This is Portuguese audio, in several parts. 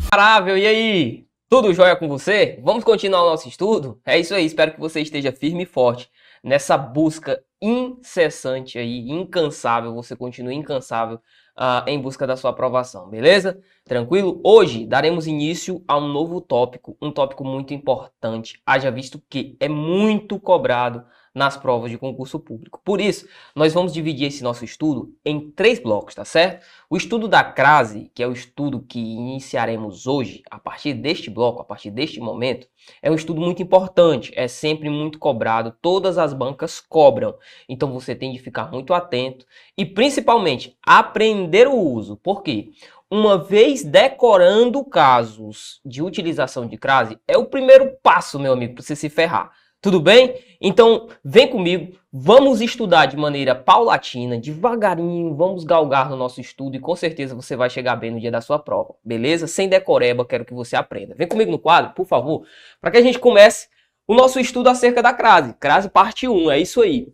Imparável, e aí? Tudo jóia com você? Vamos continuar o nosso estudo? É isso aí, espero que você esteja firme e forte nessa busca incessante aí, incansável, você continue incansável em busca da sua aprovação, beleza? Tranquilo? Hoje daremos início a um novo tópico, um tópico muito importante, haja visto que é muito cobrado nas provas de concurso público. Por isso, nós vamos dividir esse nosso estudo em 3 blocos, tá certo? O estudo da crase, que é o estudo que iniciaremos hoje, a partir deste bloco, a partir deste momento, é um estudo muito importante, é sempre muito cobrado, todas as bancas cobram. Então você tem de ficar muito atento e principalmente aprender o uso. Por quê? Uma vez decorando casos de utilização de crase, é o primeiro passo, meu amigo, para você se ferrar. Tudo bem? Então, vem comigo, vamos estudar de maneira paulatina, devagarinho, vamos galgar no nosso estudo e com certeza você vai chegar bem no dia da sua prova, beleza? Sem decoreba, quero que você aprenda. Vem comigo no quadro, por favor, para que a gente comece o nosso estudo acerca da crase. Crase parte 1, é isso aí.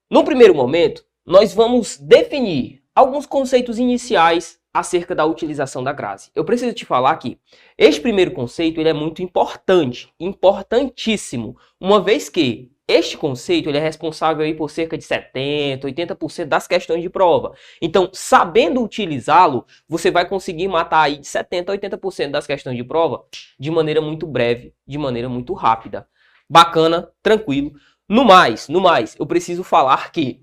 No primeiro momento, nós vamos definir alguns conceitos iniciais acerca da utilização da crase. Eu preciso te falar que este primeiro conceito ele é muito importante, importantíssimo, uma vez que este conceito ele é responsável aí por cerca de 70%, 80% das questões de prova. Então, sabendo utilizá-lo, você vai conseguir matar aí de 70% a 80% das questões de prova de maneira muito breve, de maneira muito rápida. Bacana, tranquilo. No mais, eu preciso falar que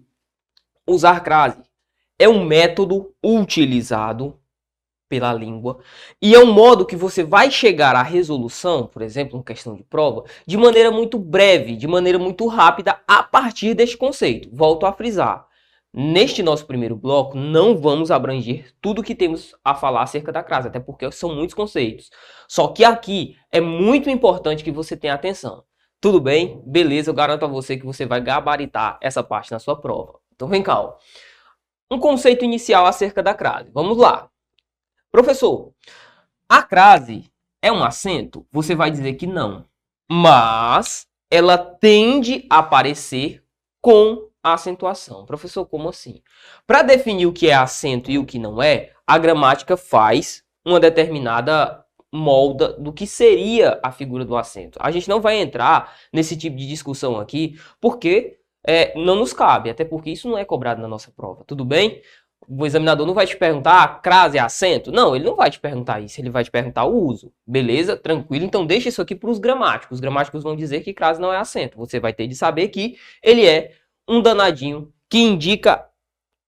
usar crase é um método utilizado pela língua e é um modo que você vai chegar à resolução, por exemplo, em questão de prova, de maneira muito breve, de maneira muito rápida a partir deste conceito. Volto a frisar. Neste nosso primeiro bloco, não vamos abranger tudo que temos a falar acerca da crase, até porque são muitos conceitos. Só que aqui é muito importante que você tenha atenção. Tudo bem? Beleza, eu garanto a você que você vai gabaritar essa parte na sua prova. Então vem cá, ó. Um conceito inicial acerca da crase. Vamos lá. Professor, a crase é um acento? Você vai dizer que não. Mas ela tende a aparecer com a acentuação. Professor, como assim? Para definir o que é acento e o que não é, a gramática faz uma determinada molda do que seria a figura do acento. A gente não vai entrar nesse tipo de discussão aqui, porque não nos cabe, até porque isso não é cobrado na nossa prova, tudo bem? O examinador não vai te perguntar crase é acento? Não, ele não vai te perguntar isso, ele vai te perguntar o uso, beleza? Tranquilo? Então deixa isso aqui para os gramáticos. Os gramáticos vão dizer que crase não é acento. Você vai ter de saber que ele é um danadinho que indica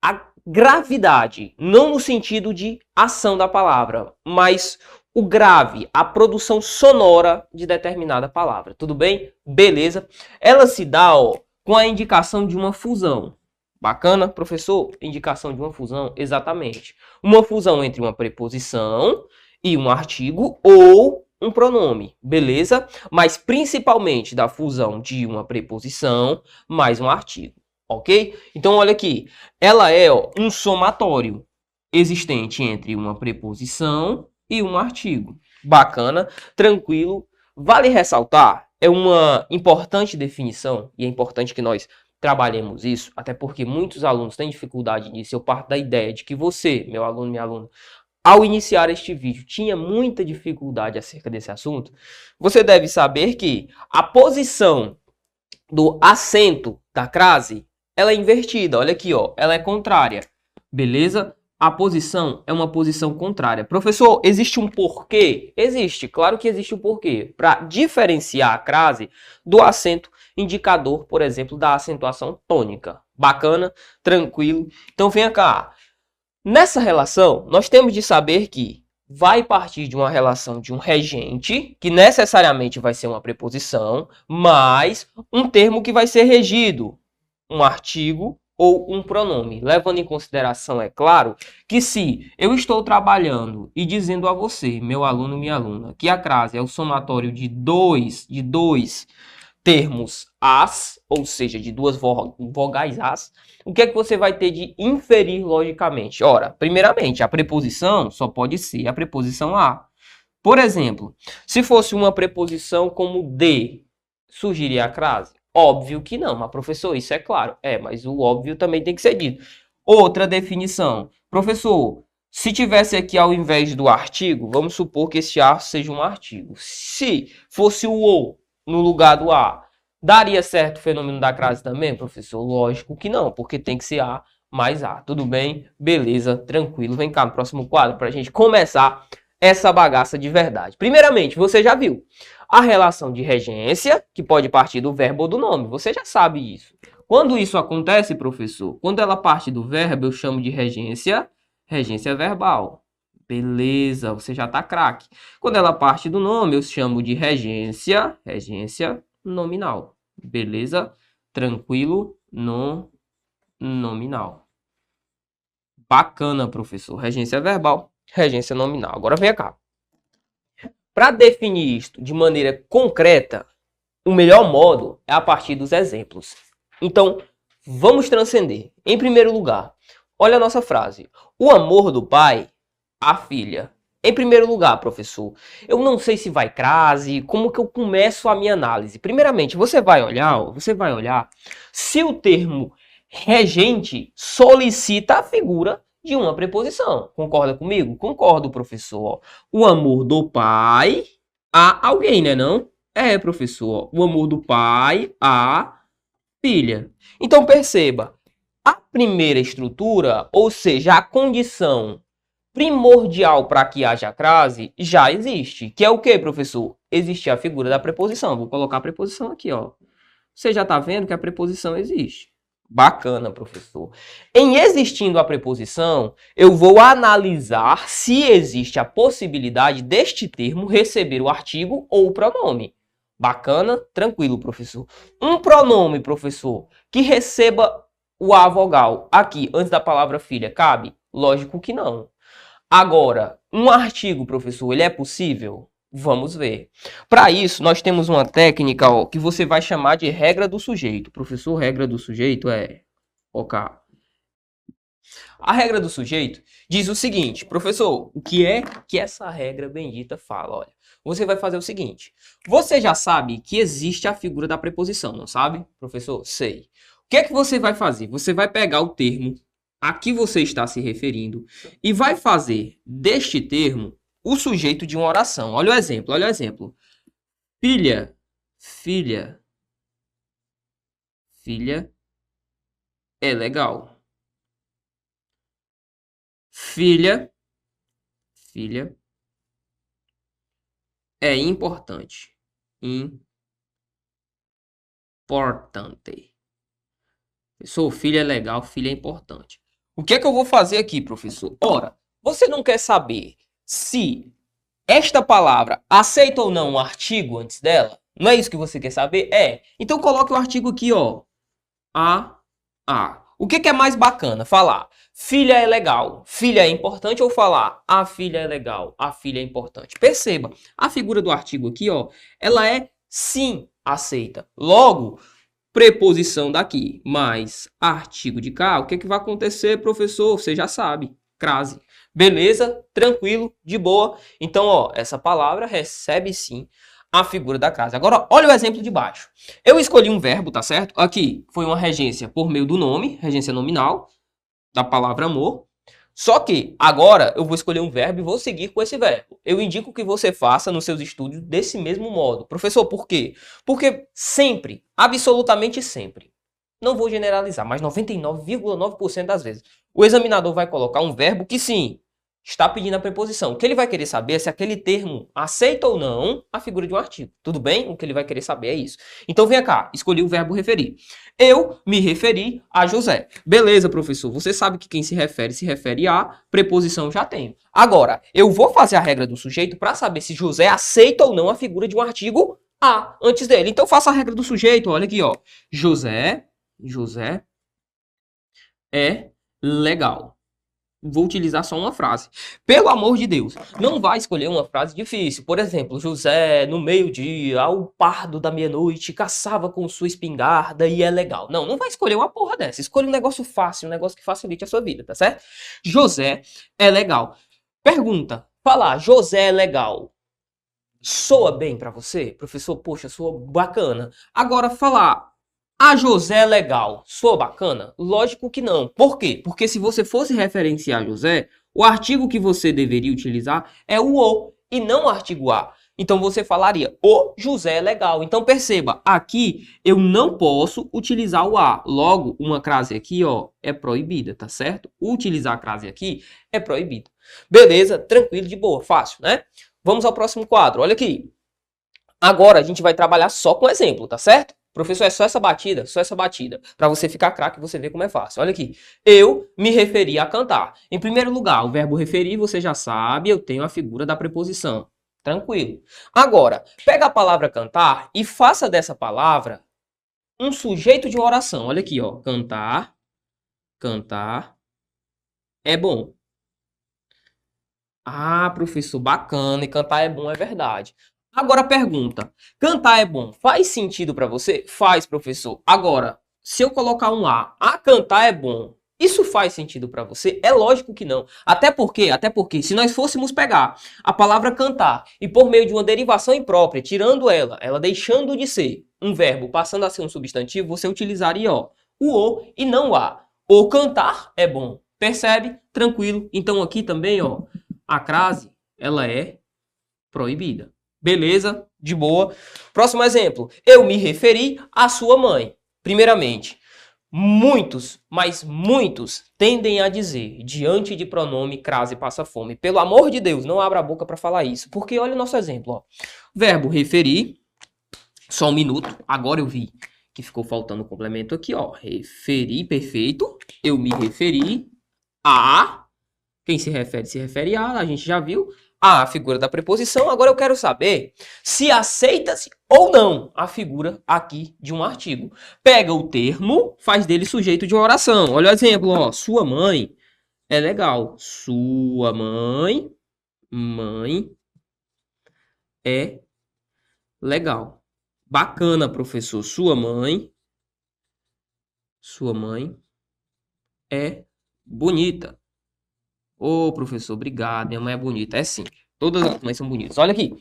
a gravidade, não no sentido de ação da palavra, mas o grave, a produção sonora de determinada palavra, tudo bem? Beleza? Ela se dá, ó, com a indicação de uma fusão. Bacana, professor? Indicação de uma fusão, exatamente. Uma fusão entre uma preposição e um artigo ou um pronome, beleza? Mas principalmente da fusão de uma preposição mais um artigo, ok? Então olha aqui, ela é um somatório existente entre uma preposição e um artigo. Bacana, tranquilo. Vale ressaltar, é uma importante definição e é importante que nós trabalhemos isso, até porque muitos alunos têm dificuldade nisso. Eu parto da ideia de que você, meu aluno, minha aluna, ao iniciar este vídeo, tinha muita dificuldade acerca desse assunto. Você deve saber que a posição do acento da crase, ela é invertida. Olha aqui, ó, ela é contrária, beleza? A posição é uma posição contrária. Professor, existe um porquê? Existe, claro que existe um porquê. Para diferenciar a crase do acento indicador, por exemplo, da acentuação tônica. Bacana? Tranquilo? Então venha cá. Nessa relação, nós temos de saber que vai partir de uma relação de um regente, que necessariamente vai ser uma preposição, mais um termo que vai ser regido, um artigo ou um pronome, levando em consideração, é claro, que se eu estou trabalhando e dizendo a você, meu aluno, minha aluna, que a crase é o somatório de dois termos as, ou seja, de duas vogais as, o que é que você vai ter de inferir logicamente? Ora, primeiramente, a preposição só pode ser a preposição a. Por exemplo, se fosse uma preposição como de, surgiria a crase? Óbvio que não, mas professor, isso é claro. Mas o óbvio também tem que ser dito. Outra definição. Professor, se tivesse aqui ao invés do artigo, vamos supor que esse a seja um artigo. Se fosse o ou no lugar do a, daria certo o fenômeno da crase também, professor? Lógico que não, porque tem que ser a mais a. Tudo bem? Beleza, tranquilo. Vem cá no próximo quadro para a gente começar essa bagaça de verdade. Primeiramente, você já viu a relação de regência, que pode partir do verbo ou do nome. Você já sabe isso. Quando isso acontece, professor, quando ela parte do verbo, eu chamo de regência verbal. Beleza, você já tá craque. Quando ela parte do nome, eu chamo de regência nominal. Beleza? Tranquilo, nominal. Bacana, professor. Regência verbal, regência nominal. Agora vem cá. Para definir isto de maneira concreta, o melhor modo é a partir dos exemplos. Então, vamos transcender. Em primeiro lugar, olha a nossa frase. O amor do pai à filha. Em primeiro lugar, professor, eu não sei se vai crase, como que eu começo a minha análise? Primeiramente, você vai olhar se o termo regente solicita a figura de uma preposição. Concorda comigo? Concordo, professor. O amor do pai a alguém, né não? Professor. O amor do pai a filha. Então, perceba. A primeira estrutura, ou seja, a condição primordial para que haja crase, já existe. Que é o que, professor? Existe a figura da preposição. Vou colocar a preposição aqui, ó. Você já está vendo que a preposição existe. Bacana, professor. Em existindo a preposição, eu vou analisar se existe a possibilidade deste termo receber o artigo ou o pronome. Bacana? Tranquilo, professor. Um pronome, professor, que receba o a vogal aqui, antes da palavra filha, cabe? Lógico que não. Agora, um artigo, professor, ele é possível? Vamos ver. Para isso, nós temos uma técnica que você vai chamar de regra do sujeito. Professor, regra do sujeito OK. A regra do sujeito diz o seguinte, professor, o que é que essa regra bendita fala? Olha, você vai fazer o seguinte. Você já sabe que existe a figura da preposição, não sabe? Professor, sei. O que é que você vai fazer? Você vai pegar o termo a que você está se referindo e vai fazer deste termo o sujeito de uma oração. Olha o exemplo. Filha é legal. Filha é importante. Professor, filha é legal, filha é importante. O que é que eu vou fazer aqui, professor? Ora, você não quer saber se esta palavra aceita ou não um artigo antes dela? Não é isso que você quer saber? Então coloque o artigo aqui, ó. A. O que é mais bacana? Falar filha é legal, filha é importante, ou falar a filha é legal, a filha é importante? Perceba, a figura do artigo aqui, ó, ela é sim aceita. Logo, preposição daqui mais artigo de cá, o que é que vai acontecer, professor? Você já sabe, crase. Beleza? Tranquilo, de boa. Então, ó, essa palavra recebe sim a figura da crase. Agora, olha o exemplo de baixo. Eu escolhi um verbo, tá certo? Aqui foi uma regência por meio do nome, regência nominal, da palavra amor. Só que agora eu vou escolher um verbo e vou seguir com esse verbo. Eu indico que você faça nos seus estudos desse mesmo modo. Professor, por quê? Porque sempre, absolutamente sempre, não vou generalizar, mas 99,9% das vezes, o examinador vai colocar um verbo que sim, está pedindo a preposição. O que ele vai querer saber é se aquele termo aceita ou não a figura de um artigo. Tudo bem? O que ele vai querer saber é isso. Então venha cá, escolhi o verbo referir. Eu me referi a José. Beleza, professor. Você sabe que quem se refere a, preposição já tem. Agora, eu vou fazer a regra do sujeito para saber se José aceita ou não a figura de um artigo a antes dele. Então faça a regra do sujeito. Olha aqui, ó. José é legal. vou utilizar só uma frase. Pelo amor de Deus, não vai escolher uma frase difícil. Por exemplo, José, no meio-dia, ao pardo da meia-noite, caçava com sua espingarda e é legal. Não, não vai escolher uma porra dessa. Escolha um negócio fácil, um negócio que facilite a sua vida, tá certo? José é legal. Pergunta, falar José é legal. Soa bem pra você? Professor, poxa, soa bacana. Agora, falar a José é legal, soa bacana? Lógico que não. Por quê? Porque se você fosse referenciar José, o artigo que você deveria utilizar é o e não o artigo a. Então você falaria, o José é legal. Então perceba, aqui eu não posso utilizar o a. Logo, uma crase aqui, ó, é proibida, tá certo? Utilizar a crase aqui é proibida. Beleza, tranquilo, de boa, fácil, né? Vamos ao próximo quadro, olha aqui. Agora a gente vai trabalhar só com exemplo, tá certo? Professor, é só essa batida, para você ficar craque e você ver como é fácil. Olha aqui. Eu me referi a cantar. Em primeiro lugar, o verbo referir, você já sabe, eu tenho a figura da preposição. Tranquilo. Agora, pega a palavra cantar e faça dessa palavra um sujeito de uma oração. Olha aqui, ó. Cantar, cantar é bom. Ah, professor, bacana, e cantar é bom, é verdade. Agora pergunta, cantar é bom, faz sentido para você? Faz, professor. Agora, se eu colocar um a cantar é bom, isso faz sentido para você? É lógico que não. Até porque, se nós fôssemos pegar a palavra cantar e por meio de uma derivação imprópria, tirando ela deixando de ser um verbo, passando a ser um substantivo, você utilizaria, ó, o e não o a. O cantar é bom. Percebe? Tranquilo. Então aqui também, ó, a crase, ela é proibida. Beleza? De boa. Próximo exemplo. Eu me referi à sua mãe. Primeiramente, muitos, mas muitos, tendem a dizer, diante de pronome, crase, passa fome. Pelo amor de Deus, não abra a boca para falar isso. Porque olha o nosso exemplo, ó. Verbo referir, só um minuto, agora eu vi que ficou faltando o complemento aqui, ó. Referi, perfeito. Eu me referi a... Quem se refere a gente já viu. A figura da preposição. Agora eu quero saber se aceita-se ou não a figura aqui de um artigo. Pega o termo, faz dele sujeito de uma oração. Olha o exemplo, ó. Sua mãe é legal. Sua mãe é legal. Bacana, professor. Sua mãe é bonita. Ô, professor, obrigado. Minha mãe é bonita. É sim. Todas as mães são bonitas. Olha aqui.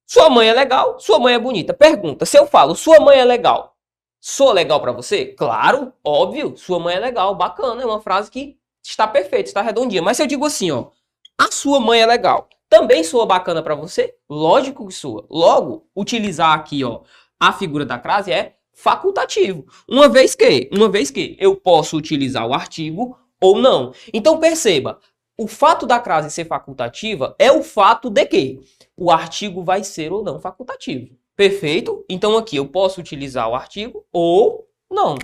Sua mãe é legal, sua mãe é bonita. Pergunta, se eu falo, sua mãe é legal, sou legal pra você? Claro, óbvio, sua mãe é legal, bacana. É uma frase que está perfeita, está redondinha. Mas se eu digo assim, ó, a sua mãe é legal, também soa bacana pra você? Lógico que soa. Logo, utilizar aqui, ó, a figura da crase é facultativo. Uma vez que eu posso utilizar o artigo ou não. Então perceba, o fato da crase ser facultativa é o fato de que o artigo vai ser ou não facultativo. Perfeito? Então aqui eu posso utilizar o artigo ou não.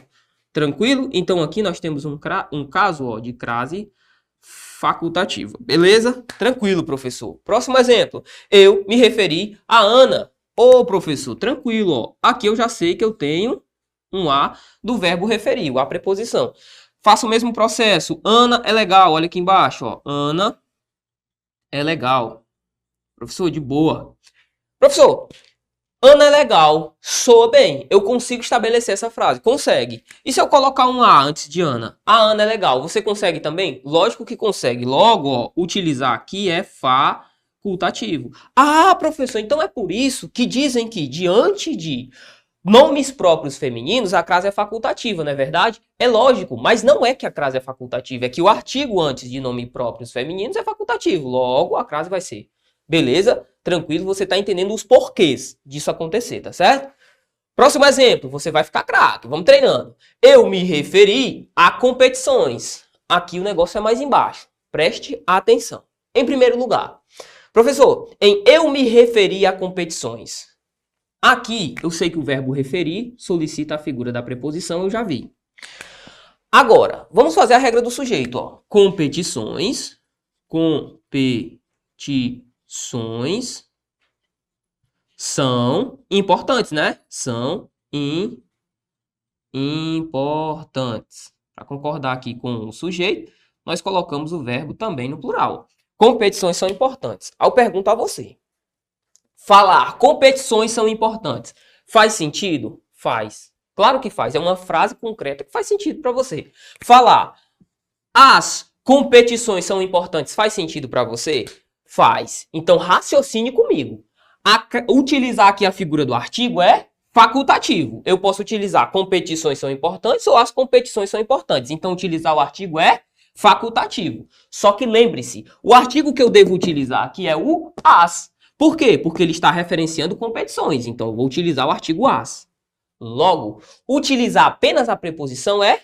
Tranquilo? Então aqui nós temos um caso, ó, de crase facultativa. Beleza? Tranquilo, professor. Próximo exemplo. Eu me referi a Ana. Ô, professor, tranquilo, ó. Aqui eu já sei que eu tenho um a do verbo referir, a preposição. Faça o mesmo processo. Ana é legal. Olha aqui embaixo, ó. Ana é legal. Professor, de boa. Professor, Ana é legal. Soa bem. Eu consigo estabelecer essa frase. Consegue. E se eu colocar um a antes de Ana? A Ana é legal. Você consegue também? Lógico que consegue. Logo, ó, utilizar aqui é facultativo. Ah, professor, então é por isso que dizem que diante de nomes próprios femininos, a crase é facultativa, não é verdade? É lógico, mas não é que a crase é facultativa, é que o artigo antes de nome próprios femininos é facultativo, logo a crase vai ser. Beleza? Tranquilo, você está entendendo os porquês disso acontecer, tá certo? Próximo exemplo, você vai ficar craque, vamos treinando. Eu me referi a competições. Aqui o negócio é mais embaixo, preste atenção. Em primeiro lugar, professor, em eu me referi a competições. Aqui, eu sei que o verbo referir solicita a figura da preposição, eu já vi. Agora, vamos fazer a regra do sujeito, ó. Competições são importantes, né? São importantes. Para concordar aqui com o sujeito, nós colocamos o verbo também no plural. Competições são importantes. Aí eu pergunto a você. Falar competições são importantes. Faz sentido? Faz. Claro que faz. É uma frase concreta que faz sentido para você. Falar as competições são importantes. Faz sentido para você? Faz. Então raciocine comigo. Utilizar aqui a figura do artigo é facultativo. Eu posso utilizar competições são importantes ou as competições são importantes. Então utilizar o artigo é facultativo. Só que lembre-se, o artigo que eu devo utilizar aqui é o as. Por quê? Porque ele está referenciando competições. Então eu vou utilizar o artigo as. Logo, utilizar apenas a preposição é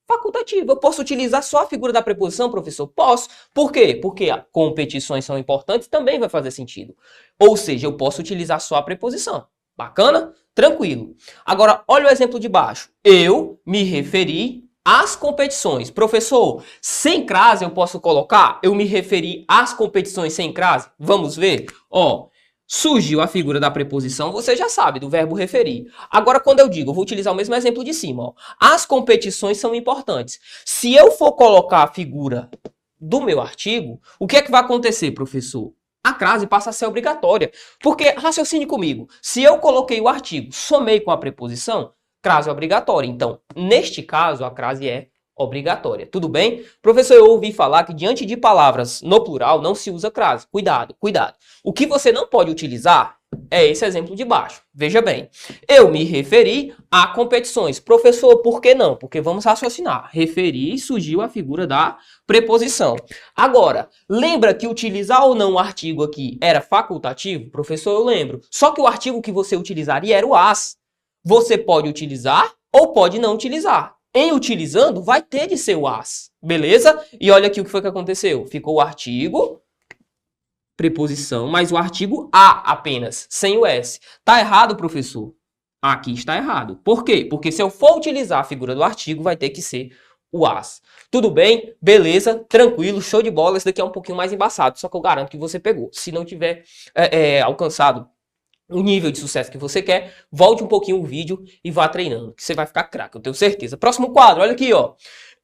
facultativo. Eu posso utilizar só a figura da preposição, professor? Posso. Por quê? Porque competições são importantes, também vai fazer sentido. Ou seja, eu posso utilizar só a preposição. Bacana? Tranquilo. Agora, olha o exemplo de baixo. Eu me referi às competições. Professor, sem crase eu posso colocar? Eu me referi às competições sem crase? Vamos ver? Ó, surgiu a figura da preposição, você já sabe, do verbo referir. Agora, quando eu digo, eu vou utilizar o mesmo exemplo de cima. Ó. As competições são importantes. Se eu for colocar a figura do meu artigo, o que é que vai acontecer, professor? A crase passa a ser obrigatória. Porque, raciocine comigo, se eu coloquei o artigo, somei com a preposição, crase é obrigatória. Então, neste caso, a crase é obrigatória. Tudo bem? Professor, eu ouvi falar que diante de palavras no plural não se usa crase. Cuidado, cuidado. O que você não pode utilizar é esse exemplo de baixo. Veja bem, eu me referi a competições. Professor, por que não? Porque vamos raciocinar. Referir surgiu a figura da preposição. Agora, lembra que utilizar ou não o artigo aqui era facultativo? Professor, eu lembro. Só que o artigo que você utilizaria era o as. Você pode utilizar ou pode não utilizar. Em utilizando, vai ter de ser o as. Beleza? E olha aqui o que foi que aconteceu. Ficou o artigo, preposição, mas o artigo a apenas, sem o s. Tá errado, professor? Aqui está errado. Por quê? Porque se eu for utilizar a figura do artigo, vai ter que ser o as. Tudo bem? Beleza? Tranquilo? Show de bola? Esse daqui é um pouquinho mais embaçado, só que eu garanto que você pegou. Se não tiver alcançado o nível de sucesso que você quer, volte um pouquinho o vídeo e vá treinando, que você vai ficar craque, eu tenho certeza. Próximo quadro, olha aqui, ó.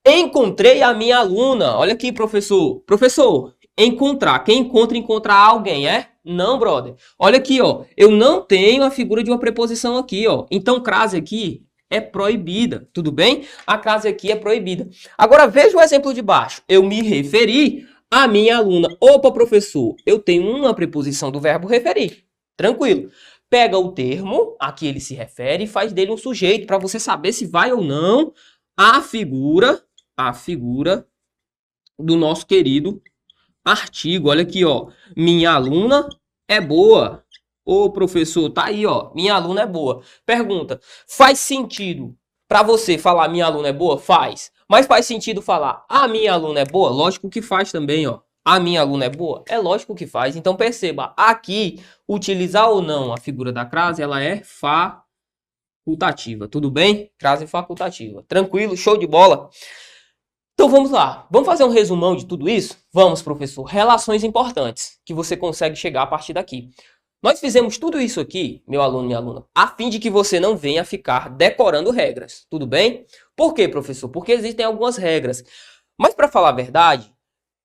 Encontrei a minha aluna. Olha aqui, professor. Professor, encontrar. Quem encontra, encontrar alguém, é? Não, brother. Olha aqui, ó. Eu não tenho a figura de uma preposição aqui, ó. Então, crase aqui é proibida, tudo bem? A crase aqui é proibida. Agora, veja o exemplo de baixo. Eu me referi à minha aluna. Opa, professor, eu tenho uma preposição do verbo referir. Tranquilo. Pega o termo a que ele se refere e faz dele um sujeito para você saber se vai ou não a figura do nosso querido artigo. Olha aqui, ó. Minha aluna é boa. Ô, professor, tá aí, ó. Minha aluna é boa. Pergunta: faz sentido para você falar minha aluna é boa? Faz. Mas faz sentido falar a minha aluna é boa? Lógico que faz também, ó. A minha aluna é boa? É lógico que faz. Então perceba, aqui, utilizar ou não a figura da crase, ela é facultativa. Tudo bem? Crase facultativa. Tranquilo? Show de bola? Então vamos lá. Vamos fazer um resumão de tudo isso? Vamos, professor. Relações importantes que você consegue chegar a partir daqui. Nós fizemos tudo isso aqui, meu aluno e minha aluna, a fim de que você não venha ficar decorando regras. Tudo bem? Por quê, professor? Porque existem algumas regras. Mas para falar a verdade,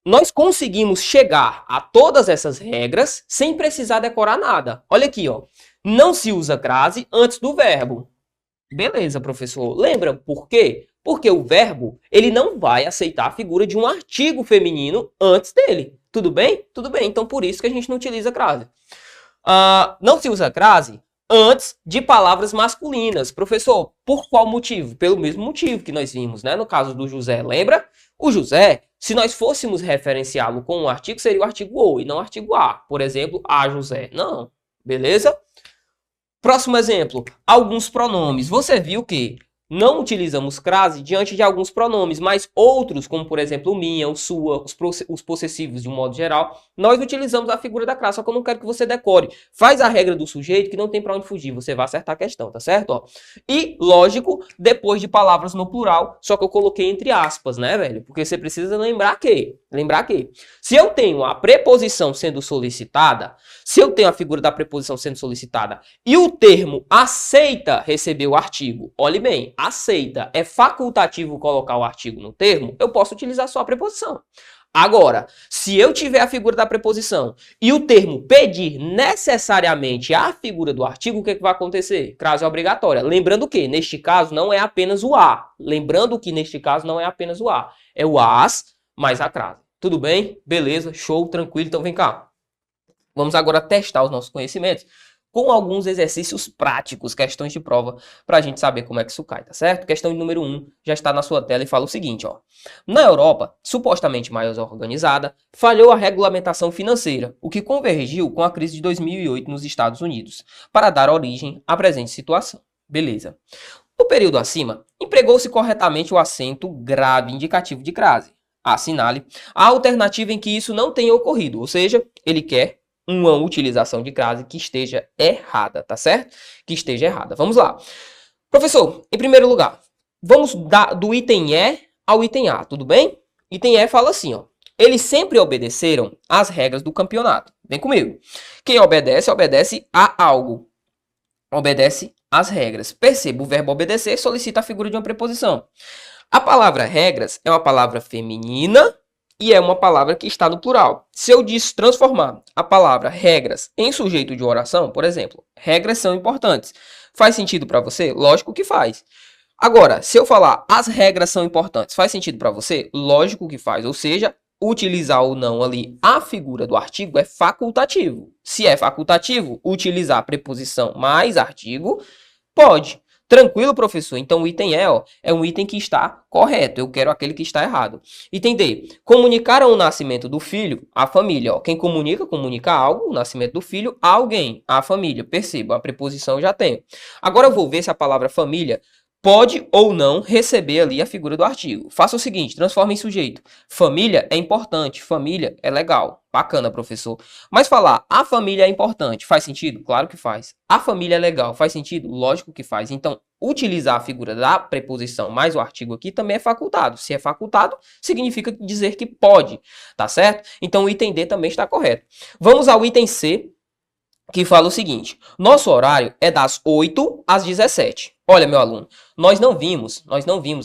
nós conseguimos chegar a todas essas regras sem precisar decorar nada. Olha aqui, ó. Não se usa crase antes do verbo. Beleza, professor. Lembra por quê? Porque o verbo, ele não vai aceitar a figura de um artigo feminino antes dele. Tudo bem? Tudo bem. Então, por isso que a gente não utiliza crase. Não se usa crase antes de palavras masculinas. Professor, por qual motivo? Pelo mesmo motivo que nós vimos, né? No caso do José, lembra? O José, se nós fôssemos referenciá-lo com um artigo, seria o artigo o e não o artigo a. Por exemplo, a José. Não. Beleza? Próximo exemplo. Alguns pronomes. Você viu que não utilizamos crase diante de alguns pronomes, mas outros, como por exemplo o minha, o sua, os possessivos de um modo geral, nós utilizamos a figura da crase, só que eu não quero que você decore. Faz a regra do sujeito que não tem para onde fugir, você vai acertar a questão, tá certo? Ó. E, lógico, depois de palavras no plural, só que eu coloquei entre aspas, né, velho? Porque você precisa lembrar que, se eu tenho a preposição sendo solicitada, se eu tenho a figura da preposição sendo solicitada e o termo aceita receber o artigo, olhe bem, aceita, é facultativo colocar o artigo no termo, eu posso utilizar só a preposição. Agora, se eu tiver a figura da preposição e o termo pedir necessariamente a figura do artigo, o que vai acontecer? Crase obrigatória. Lembrando que, neste caso, não é apenas o a. Lembrando que, neste caso, não é apenas o a. É o as mais a crase. Tudo bem? Beleza? Show? Tranquilo? Então vem cá. Vamos agora testar os nossos conhecimentos com alguns exercícios práticos, questões de prova, para a gente saber como é que isso cai, tá certo? Questão número 1 já está na sua tela e fala o seguinte, ó. Na Europa, supostamente mais organizada, falhou a regulamentação financeira, o que convergiu com a crise de 2008 nos Estados Unidos, para dar origem à presente situação. Beleza. No período acima, empregou-se corretamente o acento grave indicativo de crase. Assinale a alternativa em que isso não tenha ocorrido, ou seja, ele quer uma utilização de crase que esteja errada, tá certo? Que esteja errada. Vamos lá. Professor, em primeiro lugar, vamos do item E ao item A, tudo bem? Item E fala assim, ó. Eles sempre obedeceram às regras do campeonato. Vem comigo. Quem obedece, obedece a algo. Obedece às regras. Perceba, o verbo obedecer solicita a figura de uma preposição. A palavra regras é uma palavra feminina e é uma palavra que está no plural. Se eu transformar a palavra regras em sujeito de oração, por exemplo, regras são importantes. Faz sentido para você? Lógico que faz. Agora, se eu falar as regras são importantes, faz sentido para você? Lógico que faz. Ou seja, utilizar ou não ali a figura do artigo é facultativo. Se é facultativo, utilizar a preposição mais artigo, pode. Tranquilo, professor? Então, o item E, ó, é um item que está correto. Eu quero aquele que está errado. Item D. Comunicaram o nascimento do filho à família. Ó. Quem comunica algo, o nascimento do filho a alguém, à família. Perceba, a preposição eu já tenho. Agora eu vou ver se a palavra família pode ou não receber ali a figura do artigo. Faça o seguinte, transforme em sujeito. Família é importante, família é legal. Bacana, professor. Mas falar a família é importante, faz sentido? Claro que faz. A família é legal, faz sentido? Lógico que faz. Então, utilizar a figura da preposição mais o artigo aqui também é facultado. Se é facultado, significa dizer que pode, tá certo? Então, o item D também está correto. Vamos ao item C, que fala o seguinte, nosso horário é das 8 às 17. Olha, meu aluno, nós não vimos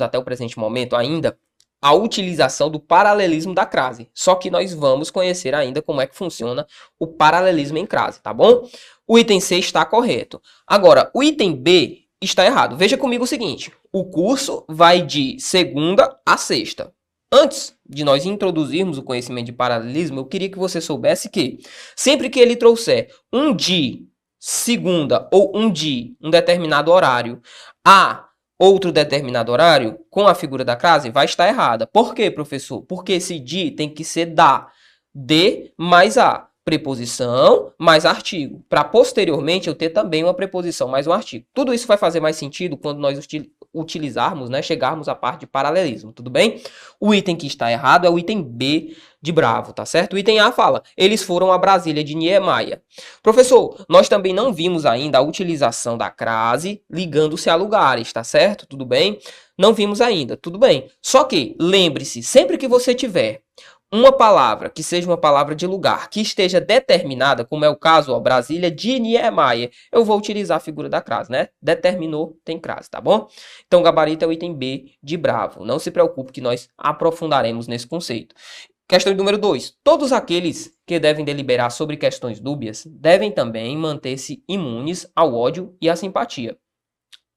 até o presente momento ainda a utilização do paralelismo da crase. Só que nós vamos conhecer ainda como é que funciona o paralelismo em crase, tá bom? O item C está correto. Agora, o item B está errado. Veja comigo o seguinte, o curso vai de segunda a sexta. Antes de nós introduzirmos o conhecimento de paralelismo, eu queria que você soubesse que sempre que ele trouxer um de segunda ou um de um determinado horário a outro determinado horário, com a figura da crase, vai estar errada. Por quê, professor? Porque esse de tem que ser de mais a. Preposição mais artigo. Para posteriormente eu ter também uma preposição mais um artigo. Tudo isso vai fazer mais sentido quando nós utilizarmos, né, chegarmos à parte de paralelismo, tudo bem? O item que está errado é o item B de Bravo, tá certo? O item A fala, eles foram a Brasília de Niemeyer. Professor, nós também não vimos ainda a utilização da crase ligando-se a lugares, tá certo? Tudo bem? Não vimos ainda, tudo bem. Só que, lembre-se, sempre que você tiver uma palavra que seja uma palavra de lugar, que esteja determinada, como é o caso, ó, Brasília de Niemeyer, eu vou utilizar a figura da crase, né? Determinou, tem crase, tá bom? Então, o gabarito é o item B de Bravo. Não se preocupe que nós aprofundaremos nesse conceito. Questão número 2. Todos aqueles que devem deliberar sobre questões dúbias devem também manter-se imunes ao ódio e à simpatia,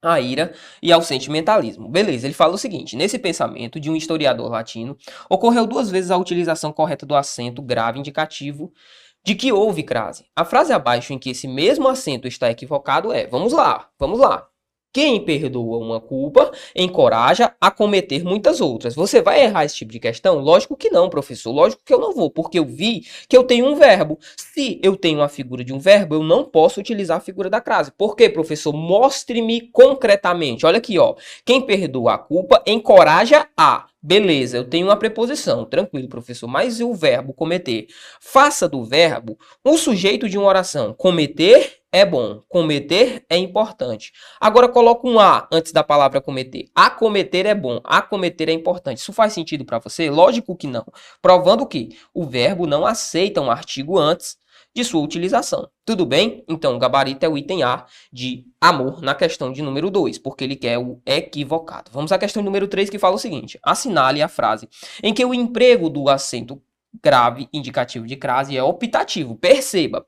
à ira e ao sentimentalismo. Beleza, ele fala o seguinte, nesse pensamento de um historiador latino, ocorreu 2 vezes a utilização correta do acento grave indicativo de que houve crase. A frase abaixo em que esse mesmo acento está equivocado é, vamos lá. Quem perdoa uma culpa, encoraja a cometer muitas outras. Você vai errar esse tipo de questão? Lógico que não, professor. Lógico que eu não vou, porque eu vi que eu tenho um verbo. Se eu tenho a figura de um verbo, eu não posso utilizar a figura da crase. Por quê, professor? Mostre-me concretamente. Olha aqui, ó. Quem perdoa a culpa, encoraja a. Beleza, eu tenho uma preposição. Tranquilo, professor. Mas e o verbo cometer? Faça do verbo um sujeito de uma oração. Cometer é bom, cometer é importante. Agora coloca um a antes da palavra cometer. Acometer é bom, acometer é importante. Isso faz sentido para você? Lógico que não. Provando que o verbo não aceita um artigo antes de sua utilização. Tudo bem? Então, o gabarito é o item A de amor na questão de número 2, porque ele quer o equivocado. Vamos à questão número 3, que fala o seguinte: assinale a frase em que o emprego do acento grave indicativo de crase é optativo. Perceba.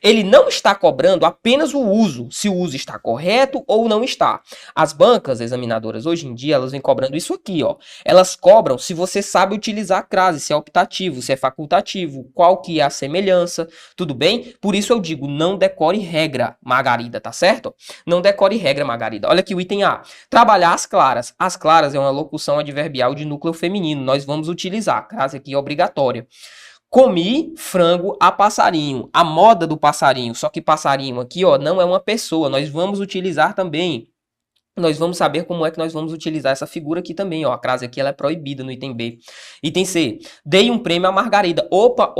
Ele não está cobrando apenas o uso, se o uso está correto ou não está. As bancas examinadoras hoje em dia, elas vêm cobrando isso aqui, ó. Elas cobram se você sabe utilizar a crase, se é optativo, se é facultativo, qual que é a semelhança, tudo bem? Por isso eu digo, não decore regra, Margarida, tá certo? Não decore regra, Margarida. Olha aqui o item A. Trabalhar as claras. As claras é uma locução adverbial de núcleo feminino. Nós vamos utilizar. A crase aqui é obrigatória. Comi frango a passarinho. A moda do passarinho. Só que passarinho aqui, ó, não é uma pessoa. Nós vamos utilizar também. Nós vamos saber como é que nós vamos utilizar essa figura aqui também, ó. A crase aqui ela é proibida no item B. Item C. Dei um prêmio a Margarida. Opa.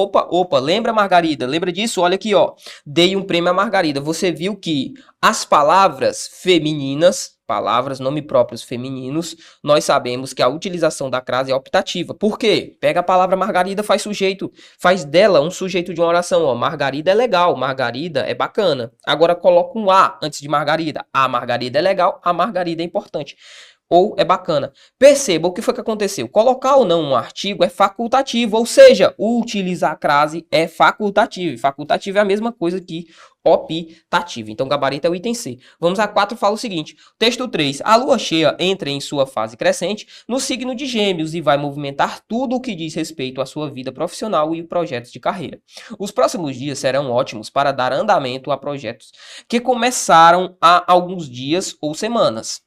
Lembra, Margarida? Lembra disso? Olha aqui, ó. Dei um prêmio a Margarida. Você viu que as palavras femininas, palavras, nome próprios femininos, nós sabemos que a utilização da crase é optativa. Por quê? Pega a palavra Margarida, faz sujeito, faz dela um sujeito de uma oração. Ó. Margarida é legal, Margarida é bacana. Agora coloca um A antes de Margarida. A Margarida é legal, a Margarida é importante. Ou é bacana. Perceba o que foi que aconteceu. Colocar ou não um artigo é facultativo, ou seja, utilizar a crase é facultativo. Facultativo é a mesma coisa que optativo. Então, gabarito é o item C. Vamos a 4, fala o seguinte. Texto 3. A lua cheia entra em sua fase crescente no signo de Gêmeos e vai movimentar tudo o que diz respeito à sua vida profissional e projetos de carreira. Os próximos dias serão ótimos para dar andamento a projetos que começaram há alguns dias ou semanas.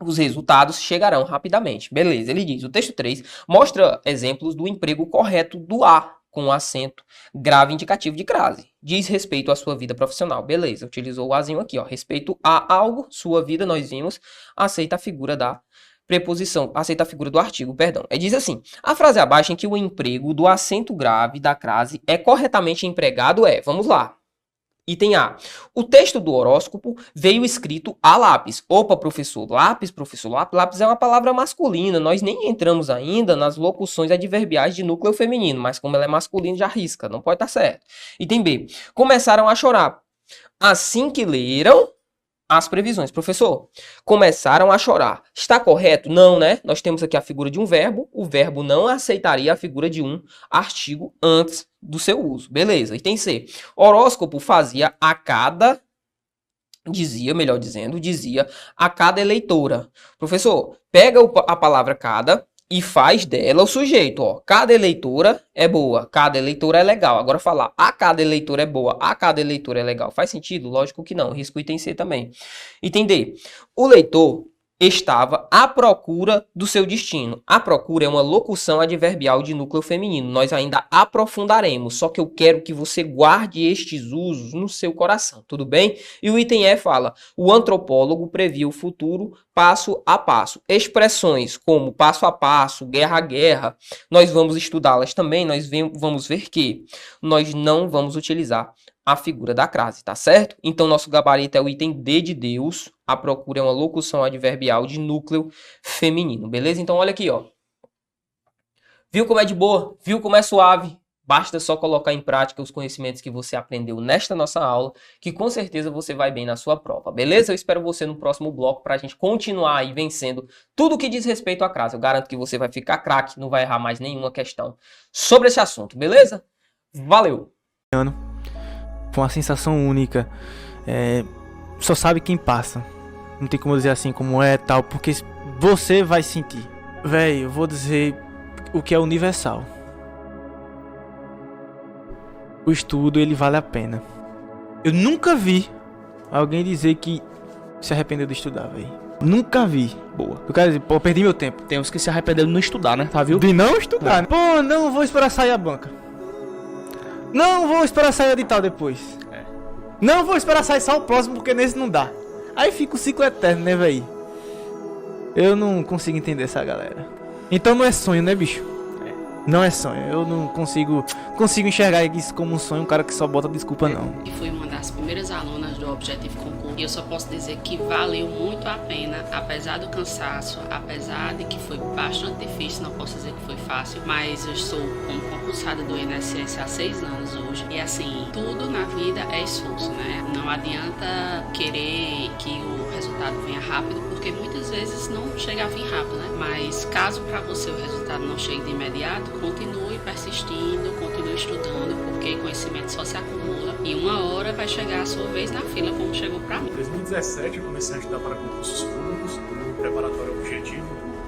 Os resultados chegarão rapidamente. Beleza, ele diz, o texto 3 mostra exemplos do emprego correto do A, com acento grave indicativo de crase. Diz respeito à sua vida profissional. Beleza, utilizou o Azinho aqui, ó. Respeito a algo, sua vida, nós vimos, aceita a figura da preposição, aceita a figura do artigo, perdão. Diz assim, a frase abaixo em que o emprego do acento grave da crase é corretamente empregado é, vamos lá. Item A. O texto do horóscopo veio escrito a lápis. Opa, professor, lápis, lápis é uma palavra masculina. Nós nem entramos ainda nas locuções adverbiais de núcleo feminino, mas como ela é masculina, já risca, não pode estar certo. Item B. Começaram a chorar. Assim que leram as previsões. Professor, começaram a chorar. Está correto? Não, né? Nós temos aqui a figura de um verbo. O verbo não aceitaria a figura de um artigo antes do seu uso. Beleza. Item C. Horóscopo fazia a cada... Dizia a cada eleitora. Professor, pega a palavra cada... e faz dela o sujeito, ó. Cada eleitora é boa, cada eleitora é legal. Agora falar, a cada eleitora é boa, a cada eleitora é legal. Faz sentido? Lógico que não. Risco item C também. Item D. O leitor estava à procura do seu destino. A procura é uma locução adverbial de núcleo feminino. Nós ainda aprofundaremos, só que eu quero que você guarde estes usos no seu coração, tudo bem? E o item E fala, o antropólogo previa o futuro passo a passo. Expressões como passo a passo, guerra a guerra, nós vamos estudá-las também, nós vamos ver que nós não vamos utilizar a figura da crase, tá certo? Então, nosso gabarito é o item D de Deus. A procura é uma locução adverbial de núcleo feminino, beleza? Então, olha aqui, ó. Viu como é de boa? Viu como é suave? Basta só colocar em prática os conhecimentos que você aprendeu nesta nossa aula, que com certeza você vai bem na sua prova, beleza? Eu espero você no próximo bloco para a gente continuar aí vencendo tudo que diz respeito à crase. Eu garanto que você vai ficar craque, não vai errar mais nenhuma questão sobre esse assunto, beleza? Valeu! Foi uma sensação única. Só sabe quem passa. Não tem como dizer assim como é tal, porque você vai sentir. Véi, eu vou dizer o que é universal. O estudo, ele vale a pena. Eu nunca vi alguém dizer que se arrependeu de estudar, véi. Nunca vi. Boa. Eu quero dizer, pô, perdi meu tempo. Tem uns que se arrependeram de não estudar, né? Tá, viu? De não estudar, né? Pô, não vou esperar sair a banca. Não vou esperar sair o edital depois. Não vou esperar sair só o próximo, porque nesse não dá. Aí fica o ciclo eterno, né, véi? Eu não consigo entender essa galera. Então não é sonho, né, bicho? Não é sonho. Eu não consigo enxergar isso como um sonho, um cara que só bota desculpa, não. E foi uma das das primeiras alunas do Objetivo Concurso e eu só posso dizer que valeu muito a pena, apesar do cansaço, apesar de que foi bastante difícil, não posso dizer que foi fácil, mas eu estou como concursada do INSS há 6 anos hoje e assim, tudo na vida é esforço, né? Não adianta querer que o resultado venha rápido, porque muitas vezes não chega a vir rápido, né? Mas caso para você o resultado não chegue de imediato, continue persistindo, continue estudando, porque conhecimento só se acumula e uma hora vai chegar a sua vez na fila, como chegou para mim. Em 2017 eu comecei a estudar para concursos públicos, no preparatório Objetivo,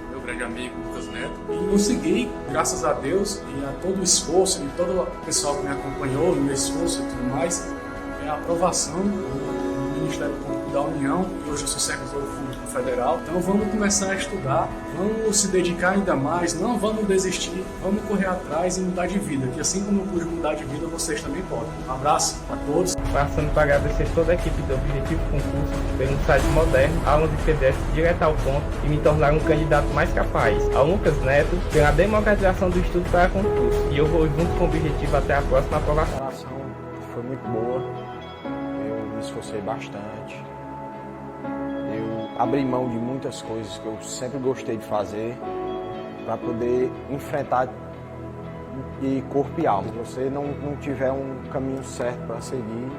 meu grande amigo Lucas Neto, e consegui, graças a Deus e a todo o esforço e todo o pessoal que me acompanhou, o meu esforço e tudo mais, a aprovação do Ministério Público da União, e hoje eu sou servidor público federal. Então vamos começar a estudar, vamos se dedicar ainda mais, não vamos desistir, vamos correr atrás e mudar de vida, que assim como eu pude mudar de vida, vocês também podem. Um abraço a todos. Passando para agradecer toda a equipe do Objetivo Concurso pelo site moderno, aulas de PDF direto ao ponto e me tornar um candidato mais capaz. Ao Lucas Neto pela democratização do estudo para concurso. E eu vou junto com o Objetivo até a próxima aprovação. A preparação foi muito boa, eu me esforcei bastante, eu abri mão de muitas coisas que eu sempre gostei de fazer para poder enfrentar de corpo e alma. Se você não tiver um caminho certo para seguir,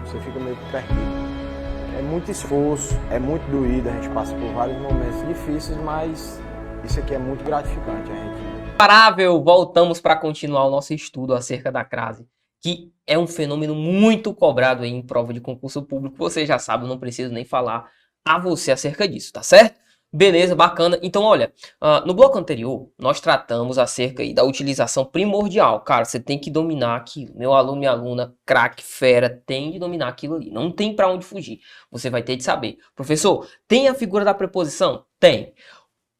você fica meio perdido. É muito esforço, é muito doído, a gente passa por vários momentos difíceis, mas isso aqui é muito gratificante. Imparável, voltamos para continuar o nosso estudo acerca da crase, que é um fenômeno muito cobrado aí em prova de concurso público. Você já sabe, eu não preciso nem falar a você acerca disso, tá certo? Beleza, bacana. Então, olha, no bloco anterior, nós tratamos acerca aí da utilização primordial. Cara, você tem que dominar aquilo. Meu aluno, minha aluna, craque, fera, tem de dominar aquilo ali. Não tem para onde fugir. Você vai ter de saber. Professor, tem a figura da preposição? Tem.